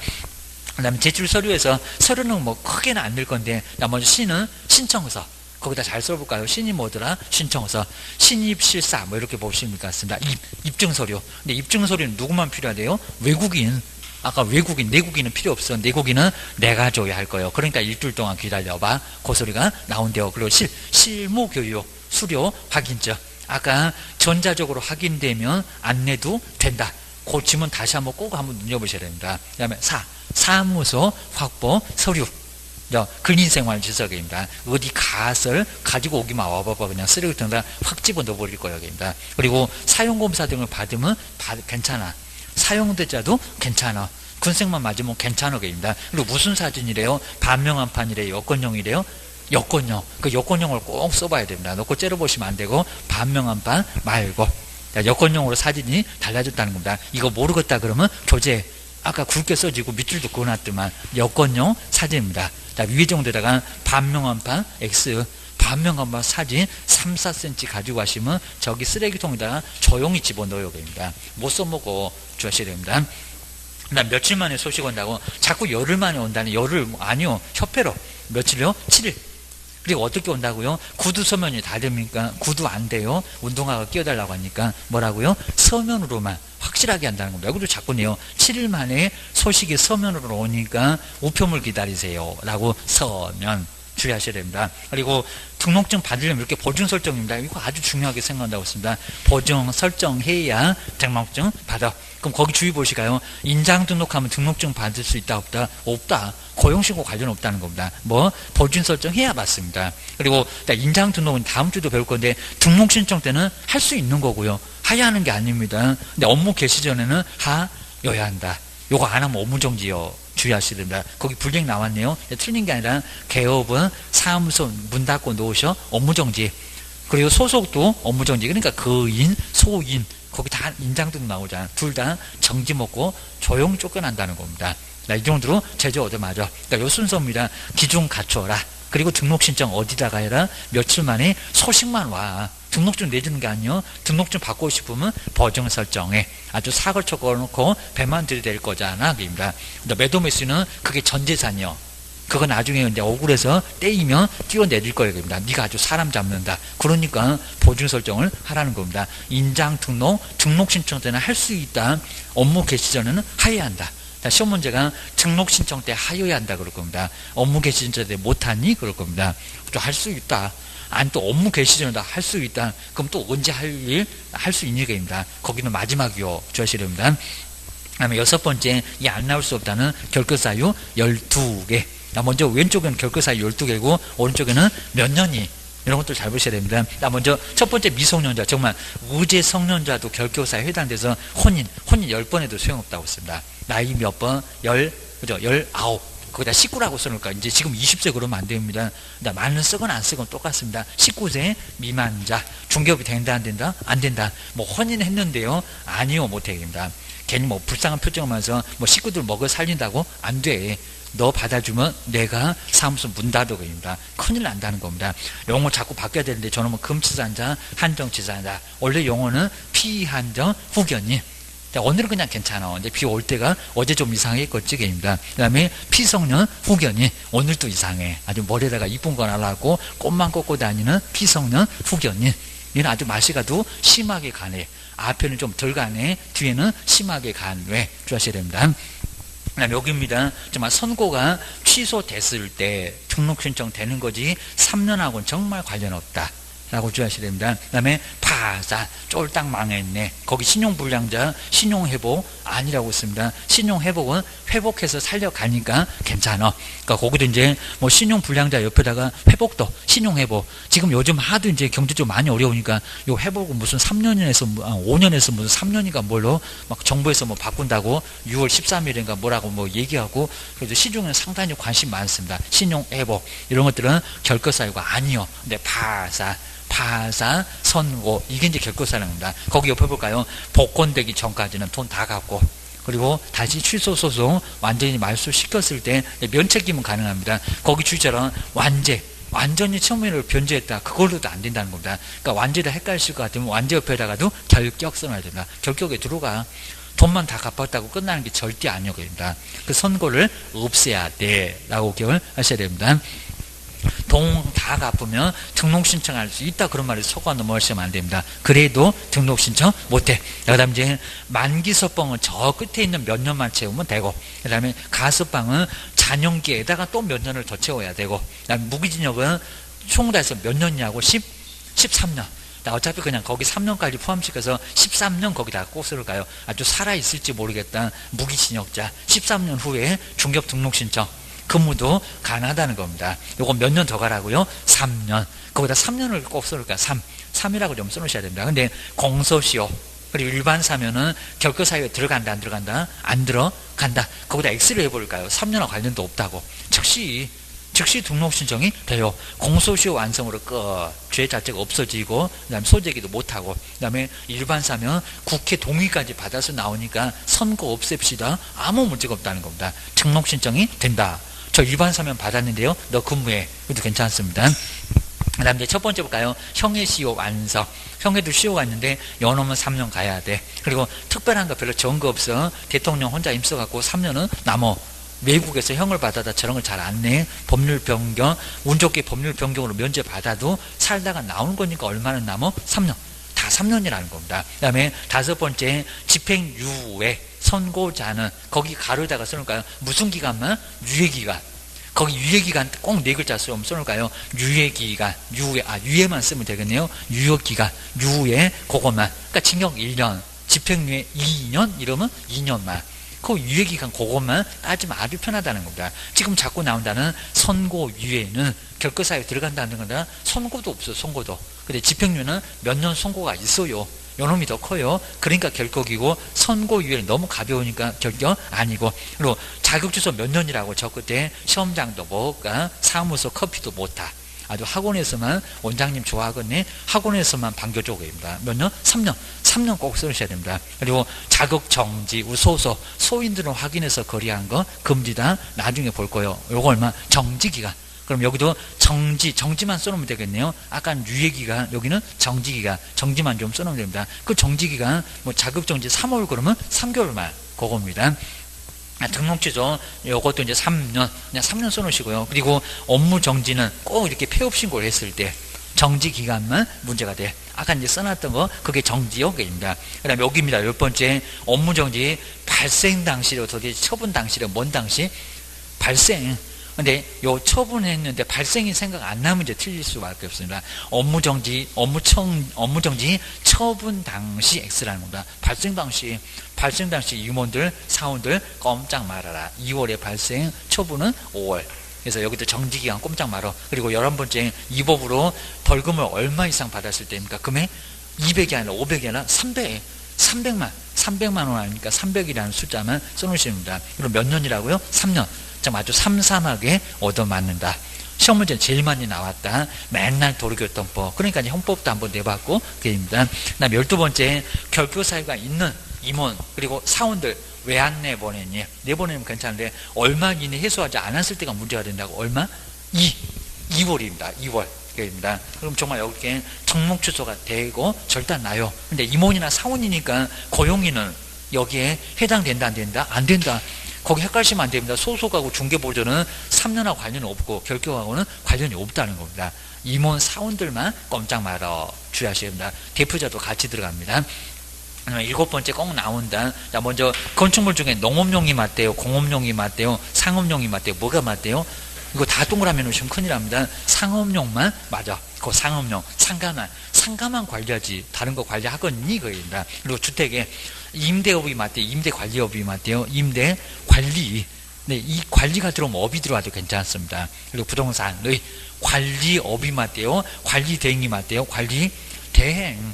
Speaker 1: 그 다음에 제출 서류에서 서류는 뭐 크게는 안 될 건데 나머지 시는 신청서 거기다 잘 써볼까요? 신이 뭐더라? 신청서, 신입실사 뭐 이렇게 보시면 같습니다. 입증서류. 근데 입증서류는 누구만 필요하대요? 외국인. 아까 외국인, 내국인은 필요 없어. 내국인은 내가 줘야 할 거예요. 그러니까 일주일 동안 기다려봐. 그 소리가 나온대요. 그리고 실무교육, 수료, 확인증. 아까 전자적으로 확인되면 안 내도 된다. 그 질문 다시 한번 꼭 한번 눈여보셔야 됩니다. 그 다음에 사무소 확보 서류. 근인생활 지석입니다. 어디 가설 가지고 오기만 와봐봐 그냥 쓰레기통에다 확 집어 넣어버릴 거입니다. 그리고 사용검사 등을 받으면 괜찮아. 사용대자도 괜찮아. 군생만 맞으면 괜찮아 게입니다. 그리고 무슨 사진이래요? 반명한판이래요? 여권용이래요? 여권용. 그 여권용을 꼭 써봐야 됩니다. 놓고 째려보시면 안 되고 반명한판 말고 여권용으로 사진이 달라졌다는 겁니다. 이거 모르겠다 그러면 교재 아까 굵게 써지고 밑줄도 그어놨더만 여권용 사진입니다. 자, 위에 정도에다가 반명한판 X 반명한판 사진 3, 4cm 가지고 가시면 저기 쓰레기통에다가 조용히 집어넣어야 됩니다. 못 써먹고 주셔야 됩니다. 나 며칠 만에 소식 온다고 자꾸 열흘 만에 온다는 열흘 아니요 협회로 며칠요? 7일. 그리고 어떻게 온다고요? 구두 서면이 다 됩니까? 구두 안 돼요. 운동화가 끼워달라고 하니까 뭐라고요? 서면으로만 확실하게 한다는 겁니다. 여기도 자꾸 내요. 7일 만에 소식이 서면으로 오니까 우표물 기다리세요 라고 서면 주의하셔야 됩니다. 그리고 등록증 받으려면 이렇게 보증 설정입니다. 이거 아주 중요하게 생각한다고 했습니다. 보증 설정해야 등록증 받아. 그럼 거기 주의 보시가요. 인장 등록하면 등록증 받을 수 있다 없다? 없다. 고용신고 관련 없다는 겁니다. 뭐 보증 설정해야 받습니다. 그리고 인장 등록은 다음 주도 배울 건데 등록 신청 때는 할 수 있는 거고요. 하야 하는 게 아닙니다. 근데 업무 개시 전에는 하여야 한다. 요거 안 하면 업무정지요. 주의하셔야 됩니다. 거기 불링 나왔네요. 틀린 게 아니라 개업은 사무소 문 닫고 놓으셔 업무정지. 그리고 소속도 업무정지. 그러니까 거인, 소인 거기 다 인장등 나오잖아. 둘 다 정지 먹고 조용히 쫓겨난다는 겁니다. 이 정도로 제조 얻어맞아. 그러니까 요 순서입니다. 기준 갖춰라. 그리고 등록 신청 어디다가 해라. 며칠 만에 소식만 와. 등록증 내주는 게 아니요. 등록증 받고 싶으면 보증 설정해. 아주 사걸 쳐 걸어놓고 배만 들이댈 거잖아. 그입니다. 매도매수는 그게 전재산이요. 그거 나중에 이제 억울해서 떼이면 띄워내릴 거예요. 네가 아주 사람 잡는다. 그러니까 보증 설정을 하라는 겁니다. 인장 등록, 등록 신청 때는 할 수 있다. 업무 개시 전에는 하여야 한다. 시험 문제가 등록 신청 때 하여야 한다 그럴 겁니다. 업무 개시 신청 때 못하니 그럴 겁니다. 또 할 수 있다. 아니 또 업무 개시 전에 다 할 수 있다. 그럼 또 언제 할 일 할 수 있는 게입니다. 거기는 마지막이요. 주셔야 됩니다. 그다음에 6번째 이 안 나올 수 없다는 결격사유 12개. 먼저 왼쪽은 결격사유 12개고 오른쪽에는 몇 년이 이런 것들 잘 보셔야 됩니다. 먼저 첫 번째 미성년자 정말 무죄 성년자도 결격사유에 해당돼서 혼인 10번 해도 소용없다고 했습니다. 나이 몇 번? 19. 거기다 19라고 써놓을까? 이제 지금 20세 그러면 안 됩니다. 많은 쓰건 안 쓰건 똑같습니다. 19세 미만자. 중개업이 된다, 안 된다? 안 된다. 뭐, 혼인했는데요? 아니요, 못해. 됩니다. 괜히 뭐, 불쌍한 표정하면서 뭐, 식구들 먹어 살린다고? 안 돼. 너 받아주면 내가 사무소 문 닫아버립니다. 큰일 난다는 겁니다. 용어 자꾸 바뀌어야 되는데, 저는 뭐, 금치산자, 한정치산자. 원래 용어는 피한정, 후견인. 오늘은 그냥 괜찮아. 이제 비 올 때가 어제 좀 이상했겠지, 게입니다. 그 다음에 피성년 후견이 오늘도 이상해. 아주 머리에다가 이쁜 거 하려고 꽃만 꽂고 다니는 피성년 후견이. 얘는 아주 마시가도 심하게 가네. 앞에는 좀 덜 가네. 뒤에는 심하게 간외. 주의하셔야 됩니다. 그 다음에 여기입니다. 정말 선고가 취소됐을 때 등록 신청 되는 거지 3년하고는 정말 관련 없다. 라고 주의하셔야 됩니다. 그 다음에 파산, 쫄딱 망했네. 거기 신용불량자, 신용회복 아니라고 했습니다. 신용회복은 회복해서 살려가니까 괜찮아. 그러니까 거기도 이제 뭐 신용불량자 옆에다가 회복도, 신용회복. 지금 요즘 하도 이제 경제 좀 많이 어려우니까 요 회복은 무슨 3년에서, 5년에서 무슨 3년인가 뭘로 막 정부에서 뭐 바꾼다고 6월 13일인가 뭐라고 뭐 얘기하고, 그래도 시중에는 상당히 관심 많습니다. 신용회복. 이런 것들은 결과사유가 아니요. 근데 파산, 선고, 이게 이제 결과사유입니다. 거기 옆에 볼까요? 복권되기 전까지는 돈 다 갚고, 그리고 다시 취소 소송 완전히 말소시켰을 때 면책임은 가능합니다. 거기 주의처럼 완전히 처음에는 변제했다. 그걸로도 안 된다는 겁니다. 그러니까 완제를 헷갈리실 것 같으면 완제 옆에다가도 결격 써놔야 된다. 결격에 들어가. 돈만 다 갚았다고 끝나는 게 절대 아니어야 됩니다. 그 선고를 없애야 돼. 라고 기억을 하셔야 됩니다. 돈 다 갚으면 등록 신청할 수 있다. 그런 말을 속아 넘어가시면 안 됩니다. 그래도 등록 신청 못해. 그 다음에 이제 만기서방은 저 끝에 있는 몇 년만 채우면 되고, 그 다음에 가서방은 잔용기에다가 또 몇 년을 더 채워야 되고, 그 다음에 무기징역은 총 다 해서 몇 년이냐고 13년. 어차피 그냥 거기 3년까지 포함시켜서 13년 거기다 꼭 쓸까요? 아주 살아있을지 모르겠다. 무기징역자 13년 후에 중격 등록 신청. 근무도 가능하다는 겁니다. 요거 몇 년 더 가라고요? 3년. 거기다 3년을 꼭 써볼까요? 3이라고 좀 써놓으셔야 됩니다. 근데 공소시효, 그리고 일반 사면은 결과사유에 들어간다, 안 들어간다? 안 들어간다. 거기다 X를 해볼까요? 3년과 관련도 없다고. 즉시 등록 신청이 돼요. 공소시효 완성으로 끝. 죄 자체가 없어지고, 그 다음에 소재기도 못하고, 그 다음에 일반 사면 국회 동의까지 받아서 나오니까 선고 없앱시다. 아무 문제가 없다는 겁니다. 등록 신청이 된다. 저 일반 사면 받았는데요. 너 근무해. 그것도 괜찮습니다. 그 다음에 첫 번째 볼까요? 형의 시효 완성. 형에도 시효가 있는데 요놈은 3년 가야 돼. 그리고 특별한 거 별로 적은 거 없어. 대통령 혼자 힘써갖고 3년은 남어. 외국에서 형을 받아다 저런 걸 잘 안 내. 법률 변경, 운 좋게 법률 변경으로 면제 받아도 살다가 나오는 거니까 얼마나 남어? 3년. 다 3년이라는 겁니다. 그 다음에 다섯 번째, 집행유예. 선고자는 거기 가로에다가 써놓을까요? 무슨 기간만? 유예기간. 거기 유예기간 꼭 네 글자 써놓을까요? 유예기간. 유예만 쓰면 되겠네요. 유효기간. 유예, 그것만. 그러니까 징역 1년, 집행유예 2년, 이러면 2년만. 그 유예기간 그것만 따지면 아주 편하다는 겁니다. 지금 자꾸 나온다는 선고유예는 결과사유에 들어간다는 건데, 선고도 없어요. 선고도. 근데 집행유예는 몇 년 선고가 있어요. 요놈이 더 커요. 그러니까 결격이고, 선고유예는 너무 가벼우니까 결격 아니고, 그리고 자격주소 몇 년이라고 적을 때 시험장도 못 가, 사무소 커피도 못 타. 아주 학원에서만, 원장님 좋아하겠네, 학원에서만 반겨줘입니다. 몇 년? 3년. 3년 꼭 쓰셔야 됩니다. 그리고 자격정지, 우소소, 소인들은 확인해서 거래한 거 금지다. 나중에 볼 거예요. 요거 얼마? 정지기간. 그럼 여기도 정지만 써놓으면 되겠네요. 아까는 유예기간, 여기는 정지기간. 정지만 좀 써놓으면 됩니다. 그 정지기간, 뭐 자격정지 3월 그러면 3개월만. 그겁니다. 등록 취소, 요것도 이제 3년, 그냥 3년 써놓으시고요. 그리고 업무 정지는 꼭 이렇게 폐업 신고를 했을 때, 정지 기간만 문제가 돼. 아까 이제 써놨던 거, 그게 정지요입니다. 그 다음에 여기입니다. 열 번째, 업무 정지 발생 당시로, 도대체 처분 당시로, 뭔 당시? 발생. 근데 요 처분했는데 발생이 생각 안 나면 이제 틀릴 수밖에 없습니다. 업무 정지 처분 당시 X라는 겁니다. 발생 당시 임원들, 사원들 꼼짝 말아라. 2월에 발생, 처분은 5월. 그래서 여기도 정지기간 꼼짝 말어. 그리고 11번째, 이 법으로 벌금을 얼마 이상 받았을 때입니까? 금액 200이 아니라 500이 아니라 300만 원 아닙니까? 300이라는 숫자만 써놓으십니다. 그럼 몇 년이라고요? 3년. 좀 아주 삼삼하게 얻어맞는다. 시험 문제는 제일 많이 나왔다. 맨날 도로교통법. 그러니까 이제 형법도 한번 내봤고, 그게입니다. 그 다음 12번째, 결교사유가 있는 임원, 그리고 사원들, 왜 안 내보냈니? 내보내면 괜찮은데, 얼마 이내 해소하지 않았을 때가 문제가 된다고. 얼마? 2월입니다. 2월. 입니다. 그럼 정말 여기에 정목 취소가 되고 절단 나요. 근데 임원이나 사원이니까 고용인은 여기에 해당된다, 안 된다? 안 된다. 거기 헷갈리시면 안 됩니다. 소속하고 중개보조는 3년하고 관련이 없고 결격하고는 관련이 없다는 겁니다. 임원 사원들만 꼼짝 말어 주의하셔야 됩니다. 대표자도 같이 들어갑니다. 7번째 꼭 나온다. 자, 먼저 건축물 중에 농업용이 맞대요, 공업용이 맞대요, 상업용이 맞대요. 뭐가 맞대요? 이거 다 동그라미 놓으시면 큰일 납니다. 상업용만, 맞아. 그 상업용, 상가만 관리하지, 다른 거 관리하겠니? 그입니다. 그리고 주택에 임대업이 맞대요. 임대관리업이 맞대요. 임대관리. 네, 이 관리가 들어오면 업이 들어와도 괜찮습니다. 그리고 부동산의 관리업이 맞대요. 관리대행이 맞대요. 관리대행.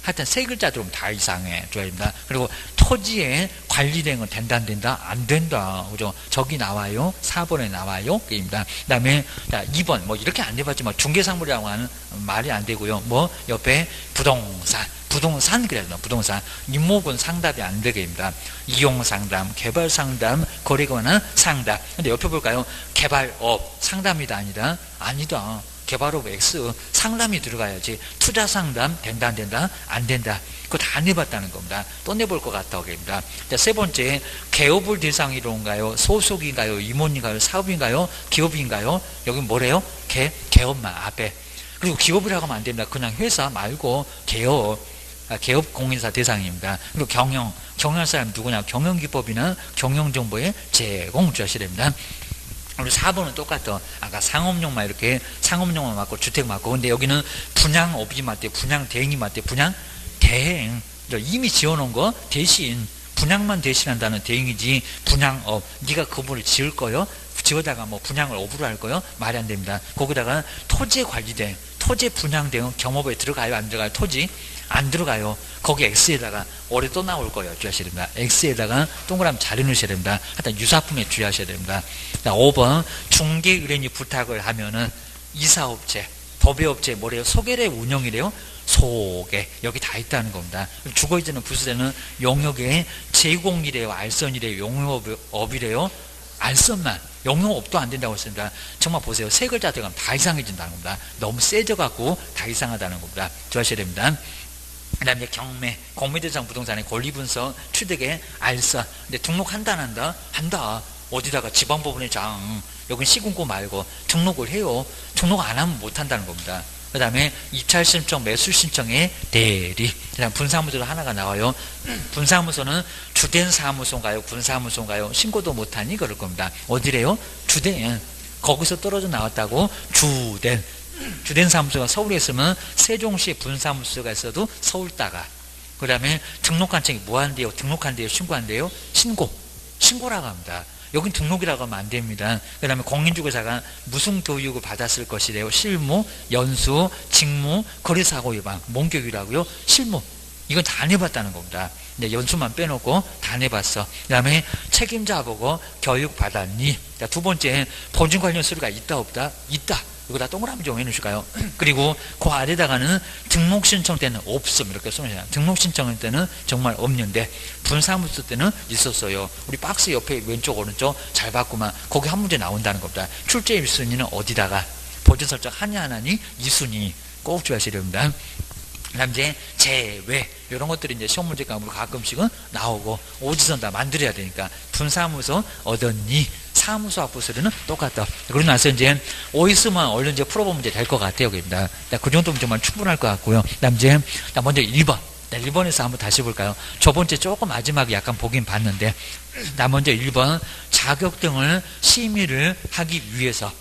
Speaker 1: 하여튼 세 글자 들어오면 다 이상해. 좋아입니다. 그리고 토지의 관리대행은 된다, 안 된다? 안 된다. 그죠? 저기 나와요. 4번에 나와요. 그입니다. 그 다음에, 2번. 뭐, 이렇게 안 해봤지만, 중개상물이라고 하는 말이 안 되고요. 뭐, 옆에 부동산 그래야 되나? 부동산. 임목은 상담이 안 되게입니다. 이용상담, 개발상담, 거래거나 상담. 근데 옆에 볼까요? 개발업, 상담이다, 아니다. 개발업 X, 상담이 들어가야지. 투자 상담, 된다, 안 된다? 안 된다. 그거 다 내봤다는 겁니다. 또 내볼 것 같다고 합니다. 자, 세 번째, 개업을 대상으로인가요? 소속인가요? 임원인가요? 사업인가요? 기업인가요? 여기 뭐래요? 개업만 앞에. 그리고 기업이라고 하면 안 됩니다. 그냥 회사 말고 개업 공인사 대상입니다. 그리고 경영할 사람 누구냐? 경영기법이나 경영정보의 제공 주셔야 됩니다. 그리고 4번은 똑같아. 아까 상업용만 이렇게 상업용만 맞고 주택 맞고, 근데 여기는 분양업이 맞대, 분양대행이 맞대, 분양대행. 이미 지어놓은 거 대신 분양만 대신한다는 대행이지 분양업. 네가 건물을 지을 거요? 지어다가 뭐 분양을 업으로 할 거요? 말이 안 됩니다. 거기다가 토지 관리대행, 토지 분양대행 경업에 들어가요? 안 들어가요? 토지 안 들어가요. 거기 X에다가 올해 또 나올 거예요. 주의하셔야 됩니다. X에다가 동그라미 잘 해놓으셔야 됩니다. 하여튼 유사품에 주의하셔야 됩니다. 자, 5번 중개 의뢰인이 부탁을 하면은 이사업체, 도배업체 뭐래요? 소개래 운영이래요? 소개. 여기 다 있다는 겁니다. 주거이전은 부수되는 용역의 제공이래요? 알선이래요? 용역업이래요? 알선만. 용역업도 안 된다고 했습니다. 정말 보세요. 세 글자 들어가면 다 이상해진다는 겁니다. 너무 세져갖고 다 이상하다는 겁니다. 주의하셔야 됩니다. 그 다음에 공매대상 부동산의 권리분석, 취득의 알선. 근데 등록한다, 안 한다? 한다. 어디다가 지방법원의 장, 여긴 시군구 말고 등록을 해요. 등록 안 하면 못 한다는 겁니다. 그 다음에 입찰 신청, 매수 신청의 대리. 그 다음 분사무소도 하나가 나와요. 분사무소는 주된 사무소인가요? 분사무소인가요? 신고도 못하니 그럴 겁니다. 어디래요? 주된. 거기서 떨어져 나왔다고 주된 사무소가 서울에 있으면 세종시 분사무소가 있어도 서울 따가. 그 다음에 등록한 책이 뭐 한대요? 등록한대요? 신고한대요? 신고라고 합니다. 여긴 등록이라고 하면 안 됩니다. 그 다음에 공인중개사가 무슨 교육을 받았을 것이래요? 실무, 연수, 직무, 거래사고 예방, 뭔 교육이라고요? 실무. 이건 다 안 해봤다는 겁니다. 네, 연수만 빼놓고 다 내봤어. 그 다음에 책임자 보고 교육 받았니? 자, 두 번째, 보증 관련 서류가 있다 없다? 있다. 이거 다 동그라미 좀 해놓으실까요? 그리고 그 아래다가는 등록 신청 때는 없음 이렇게 쓰면 돼요. 등록 신청 때는 정말 없는데 분사무소 때는 있었어요. 우리 박스 옆에 왼쪽 오른쪽 잘 봤구만. 거기 한 문제 나온다는 겁니다. 출제 1순위는 어디다가 보증 설정 하냐 안 하니 2순위 꼭 주의하셔야 됩니다. 그다음 이제 제외 이런 것들이 이제 시험 문제감으로 가끔씩은 나오고 오지선 다 만들어야 되니까 분사무소 얻었니? 사무소 앞부 서류는 똑같다. 그러고 나서 이제 오이스만 얼른 이제 풀어보면 문제 될 것 같아요. 그입니다. 그 정도면 정말 충분할 것 같고요. 그다음 이제 먼저 1번. 1번에서 한번 다시 볼까요? 저번째 조금 마지막에 약간 보긴 봤는데, 먼저 1번 자격 등을 심의를 하기 위해서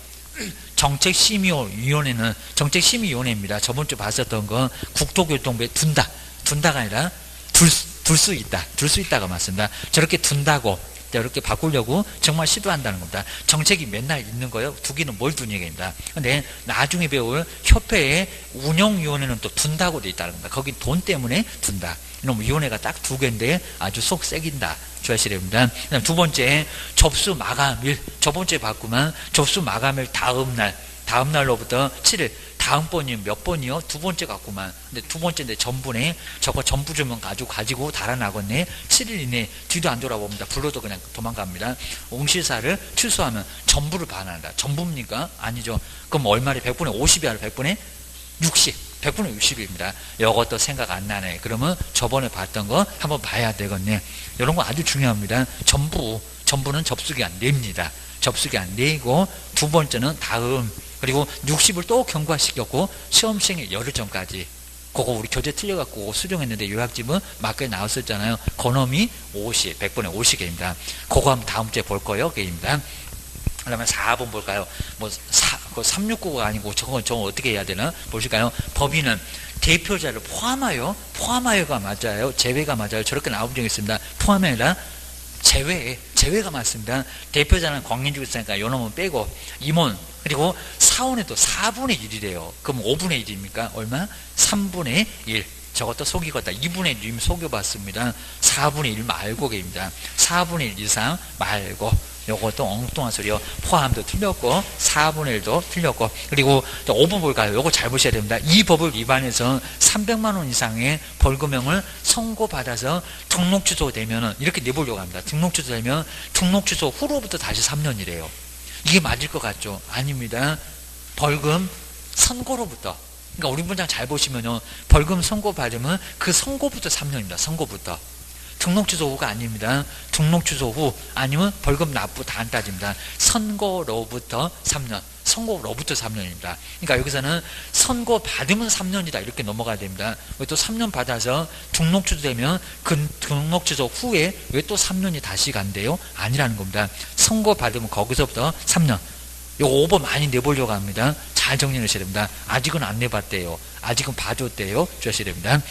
Speaker 1: 정책심의위원회는 정책심의위원회입니다. 저번주 봤었던 건 국토교통부에 둔다가 아니라 둘 수 있다가 맞습니다. 저렇게 둔다고 이렇게 바꾸려고 정말 시도한다는 겁니다. 정책이 맨날 있는 거예요. 두기는 뭘 두는 얘기입니다. 근데 나중에 배울 협회의 운영위원회는 또 둔다고 돼 있다는 겁니다. 거기 돈 때문에 둔다. 이놈 위원회가 딱 2개인데 아주 속 새긴다. 주의하셔야 됩니다. 그다음 두 번째, 접수 마감일. 저번주에 봤구만. 접수 마감일 다음 날로부터 7일. 다음번이요? 몇 번이요? 두 번째 같구만. 근데 두 번째인데 전부네. 저거 전부 주면 가지고 달아나겠네. 7일 이내 뒤도 안 돌아봅니다. 불러도 그냥 도망갑니다. 옹시사를 취소하면 전부를 반환한다. 전부입니까? 아니죠. 그럼 얼마래? 100분의 50이 아니라 100분의 60. 100분의 60입니다. 이것도 생각 안 나네. 그러면 저번에 봤던 거 한번 봐야 되겠네. 이런 거 아주 중요합니다. 전부는 접수기 안 됩니다. 접수기 안 되고, 두 번째는 다음. 그리고 60을 또 경과시켰고 시험 시행일 열흘 전까지. 그거 우리 교재 틀려갖고 수정했는데 요약집은 맞게 나왔었잖아요. 그놈이 50, 100분의 50개입니다. 그거 한번 다음 주에 볼 거예요. 게임입니다. 그다음에 4번 볼까요? 뭐 369가 아니고 저거 어떻게 해야 되나 보실까요? 법인은 대표자를 포함하여가 맞아요? 제외가 맞아요? 저렇게 나온 적이 있습니다. 포함이 아니라 제외가 맞습니다. 대표자는 광인주고 있으니까 요 놈은 빼고 임원 그리고 사원에도 4분의 1이래요. 그럼 5분의 1입니까? 얼마? 3분의 1. 저것도 속이겠다. 2분의 1이면 속여봤습니다. 4분의 1 말고 입니다. 4분의 1 이상 말고. 요것도 엉뚱한 소리요. 포함도 틀렸고 4분의 1도 틀렸고 그리고 5번 볼까요? 요거 잘 보셔야 됩니다. 이 법을 위반해서 300만 원 이상의 벌금형을 선고받아서 등록 취소되면은 이렇게 내보려고 합니다. 등록 취소되면 등록 취소 후로부터 다시 3년이래요. 이게 맞을 것 같죠? 아닙니다. 벌금 선고로부터. 그러니까 우리 문장 잘 보시면요. 벌금 선고 받으면 그 선고부터 3년입니다. 선고부터. 등록 취소 후가 아닙니다. 등록 취소 후 아니면 벌금 납부 다 안 따집니다. 선고로부터 3년. 선고로부터 3년입니다. 그러니까 여기서는 선고 받으면 3년이다. 이렇게 넘어가야 됩니다. 왜 또 3년 받아서 등록 취소되면 그 등록 취소 후에 왜 또 3년이 다시 간대요? 아니라는 겁니다. 선고 받으면 거기서부터 3년. 요거 5번 많이 내보려고 합니다. 잘 정리해 주셔야 됩니다. 아직은 안 내봤대요. 아직은 봐줬대요. 주셔야 됩니다.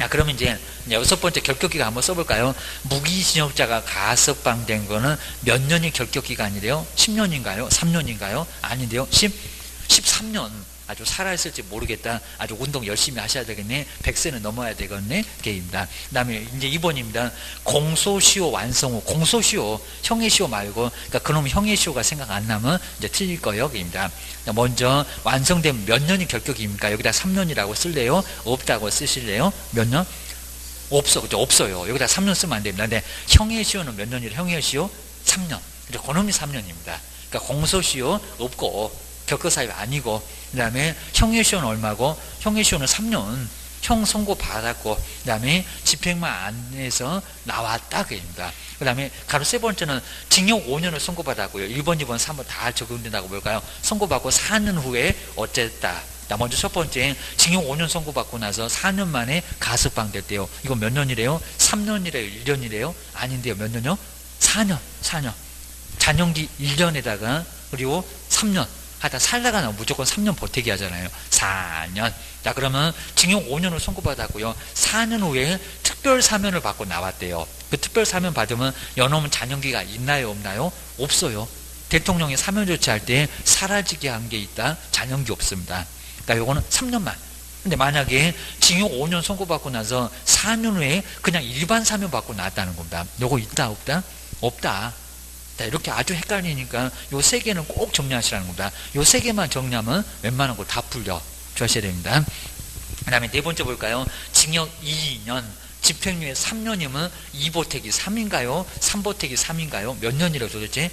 Speaker 1: 그러면 이제 6번째 결격기간 한번 써볼까요? 무기징역자가 가석방된 거는 몇 년이 결격기간이래요? 10년인가요? 3년인가요? 아닌데요? 13년. 아주 살아있을지 모르겠다. 아주 운동 열심히 하셔야 되겠네. 100세는 넘어야 되겠네. 게임입니다. 그 다음에 이제 2번입니다. 공소시효 완성 후. 공소시효. 형의시효 말고. 그러니까 그놈 형의시효가 생각 안 나면 이제 틀릴 거예요. 게임입니다. 먼저 완성되면 몇 년이 결격입니까? 여기다 3년이라고 쓸래요? 없다고 쓰실래요? 몇 년? 그죠? 없어요. 여기다 3년 쓰면 안 됩니다. 근데 형의시효는 몇 년이래? 형의시효? 3년. 그죠? 그놈이 3년입니다. 그러니까 공소시효 없고 결격사유 아니고 그 다음에 형의시효는 얼마고? 형의시효는 3년. 형 선고 받았고 그 다음에 집행만 안에서 나왔다 그입니다. 그 다음에 가로 세 번째는 징역 5년을 선고받았고요. 1번, 2번, 3번 다 적용된다고 볼까요? 선고받고 4년 후에 어쨌다. 먼저 첫 번째 징역 5년 선고받고 나서 4년 만에 가석방 됐대요. 이거 몇 년이래요? 3년이래요? 1년이래요? 아닌데요. 몇 년요? 4년. 잔영기 1년에다가 그리고 3년. 하다 살다가 나면 무조건 3년 버티기 하잖아요. 4년. 자, 그러면 징역 5년을 선고받았고요. 4년 후에 특별 사면을 받고 나왔대요. 그 특별 사면 받으면 여놈은 잔영기가 있나요? 없나요? 없어요. 대통령이 사면 조치할 때 사라지게 한 게 있다. 잔영기 없습니다. 그러니까 요거는 3년만. 근데 만약에 징역 5년 선고받고 나서 4년 후에 그냥 일반 사면 받고 나왔다는 겁니다. 요거 있다? 없다? 없다. 이렇게 아주 헷갈리니까 요 세 개는 꼭 정리하시라는 겁니다. 요 세 개만 정리하면 웬만한 거 다 풀려 주셔야 됩니다. 그 다음에 네 번째 볼까요? 징역 2년, 집행유예 3년이면 2보태기 3인가요? 3보태기 3인가요? 몇 년이라고 도대체?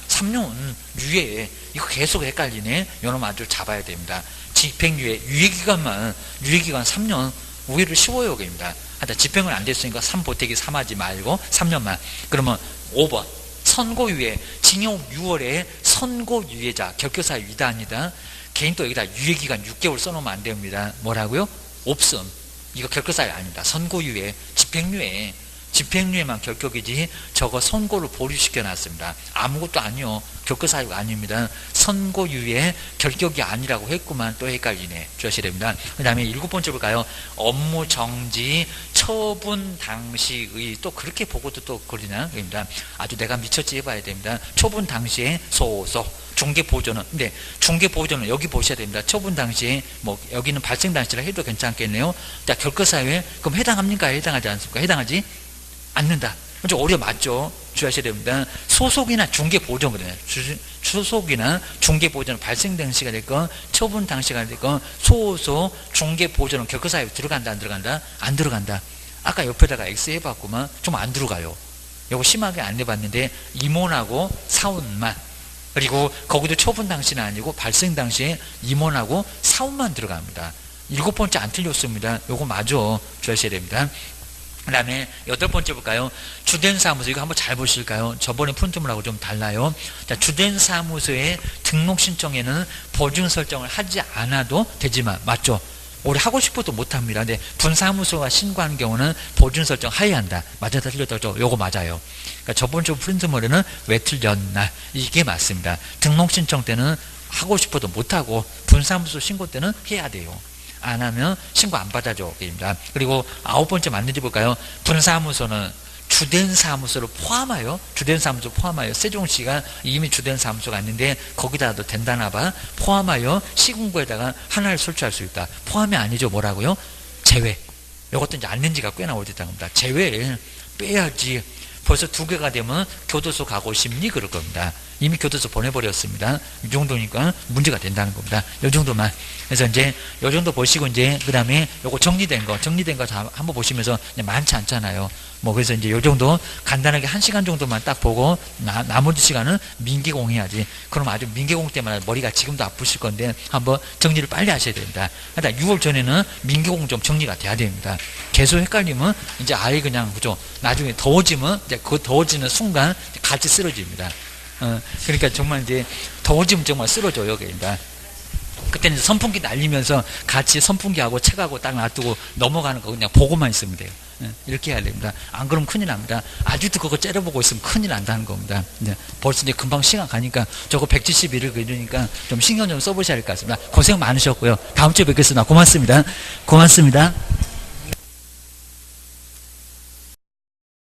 Speaker 1: 3년 유예. 이거 계속 헷갈리네. 요놈 아주 잡아야 됩니다. 집행유예 유예기간 3년. 우회를 쉬워요. 입니다. 하여튼 집행은 안 됐으니까 3보태기 3하지 말고 3년만. 그러면 5번. 선고유예, 징역 6월에 선고유예자, 결격사유 위단이다. 개인 또 여기다 유예기간 6개월 써놓으면 안 됩니다. 뭐라고요? 없음. 이거 결격사유 아닙니다. 선고유예, 집행유예. 집행유예만 결격이지 저거 선고를 보류시켜놨습니다. 아무것도 아니요. 결격사유가 아닙니다. 선고유예 결격이 아니라고 했구만. 또 헷갈리네. 주셔야 됩니다. 그 다음에 7번째 볼까요? 업무 정지 처분 당시의 또 그렇게 보고도 또 그러나? 입니다. 아주 내가 미쳤지 해봐야 됩니다. 처분 당시에 소속 중개보조는 근데 중개보조는 여기 보셔야 됩니다. 처분 당시에 뭐 여기는 발생 당시라 해도 괜찮겠네요. 자, 결격사유에 그럼 해당합니까? 해당하지 않습니까? 해당하지 않는다. 좀 오려 맞죠? 주의하셔야 됩니다. 소속이나 중개보조는 그래요. 소속이나 중개보조는 발생 당시가 됐건 처분 당시가 됐건 소속 중개보조는 결격사유에 들어간다 안 들어간다? 안 들어간다. 아까 옆에다가 X 해봤구만. 좀 안 들어가요. 이거 심하게 안 해봤는데 임원하고 사원만 그리고 거기도 처분 당시는 아니고 발생 당시에 임원하고 사원만 들어갑니다. 7번째 안 틀렸습니다. 요거 맞아. 주의하셔야 됩니다. 그 다음에 8번째 볼까요? 주된 사무소. 이거 한번 잘 보실까요? 저번에 푼트물하고 좀 달라요. 자, 주된 사무소의 등록 신청에는 보증 설정을 하지 않아도 되지만, 맞죠? 우리 하고 싶어도 못합니다. 근데 분사무소가 신고하는 경우는 보준 설정 하에 한다. 맞았다 틀렸다 요거 맞아요. 그러니까 저번 주 프린트머리는 왜 틀렸나 이게 맞습니다. 등록 신청 때는 하고 싶어도 못하고 분사무소 신고 때는 해야 돼요. 안 하면 신고 안 받아줘. 그리고 9번째 맞는지 볼까요? 분사무소는 주된 사무소를 포함하여 주된 사무소 포함하여 세종시가 이미 주된 사무소가 있는데 거기다도 된다나 봐 포함하여 시군구에다가 하나를 설치할 수 있다. 포함이 아니죠. 뭐라고요? 제외. 이것도 이제 안는지가 꽤나 오래됐다는 겁니다. 제외 빼야지. 벌써 2개가 되면 교도소 가고 싶니? 그럴 겁니다. 이미 교도소 보내버렸습니다. 이 정도니까 문제가 된다는 겁니다. 이 정도만. 그래서 이제 이 정도 보시고 이제 그 다음에 요거 정리된 거 한번 보시면서 많지 않잖아요. 뭐 그래서 이제 요 정도 간단하게 1시간 정도만 딱 보고 나머지 시간은 민기공 해야지. 그럼 아주 민기공 때문에 머리가 지금도 아프실 건데 한번 정리를 빨리 하셔야 됩니다. 일단 6월 전에는 민기공 좀 정리가 돼야 됩니다. 계속 헷갈리면 이제 아예 그냥 그죠. 나중에 더워지면 이제 그 더워지는 순간 같이 쓰러집니다. 그러니까 정말 이제 더워지면 정말 쓰러져요. 그러니까. 그때는 선풍기 날리면서 같이 선풍기하고 책하고 딱 놔두고 넘어가는 거 그냥 보고만 있으면 돼요. 이렇게 해야 됩니다. 안 그러면 큰일 납니다. 아직도 그거 째려보고 있으면 큰일 난다는 겁니다. 벌써 이제 금방 시간 가니까 저거 171을 그리니까 좀 신경 좀 써보셔야 할 것 같습니다. 고생 많으셨고요. 다음 주에 뵙겠습니다. 고맙습니다. 고맙습니다.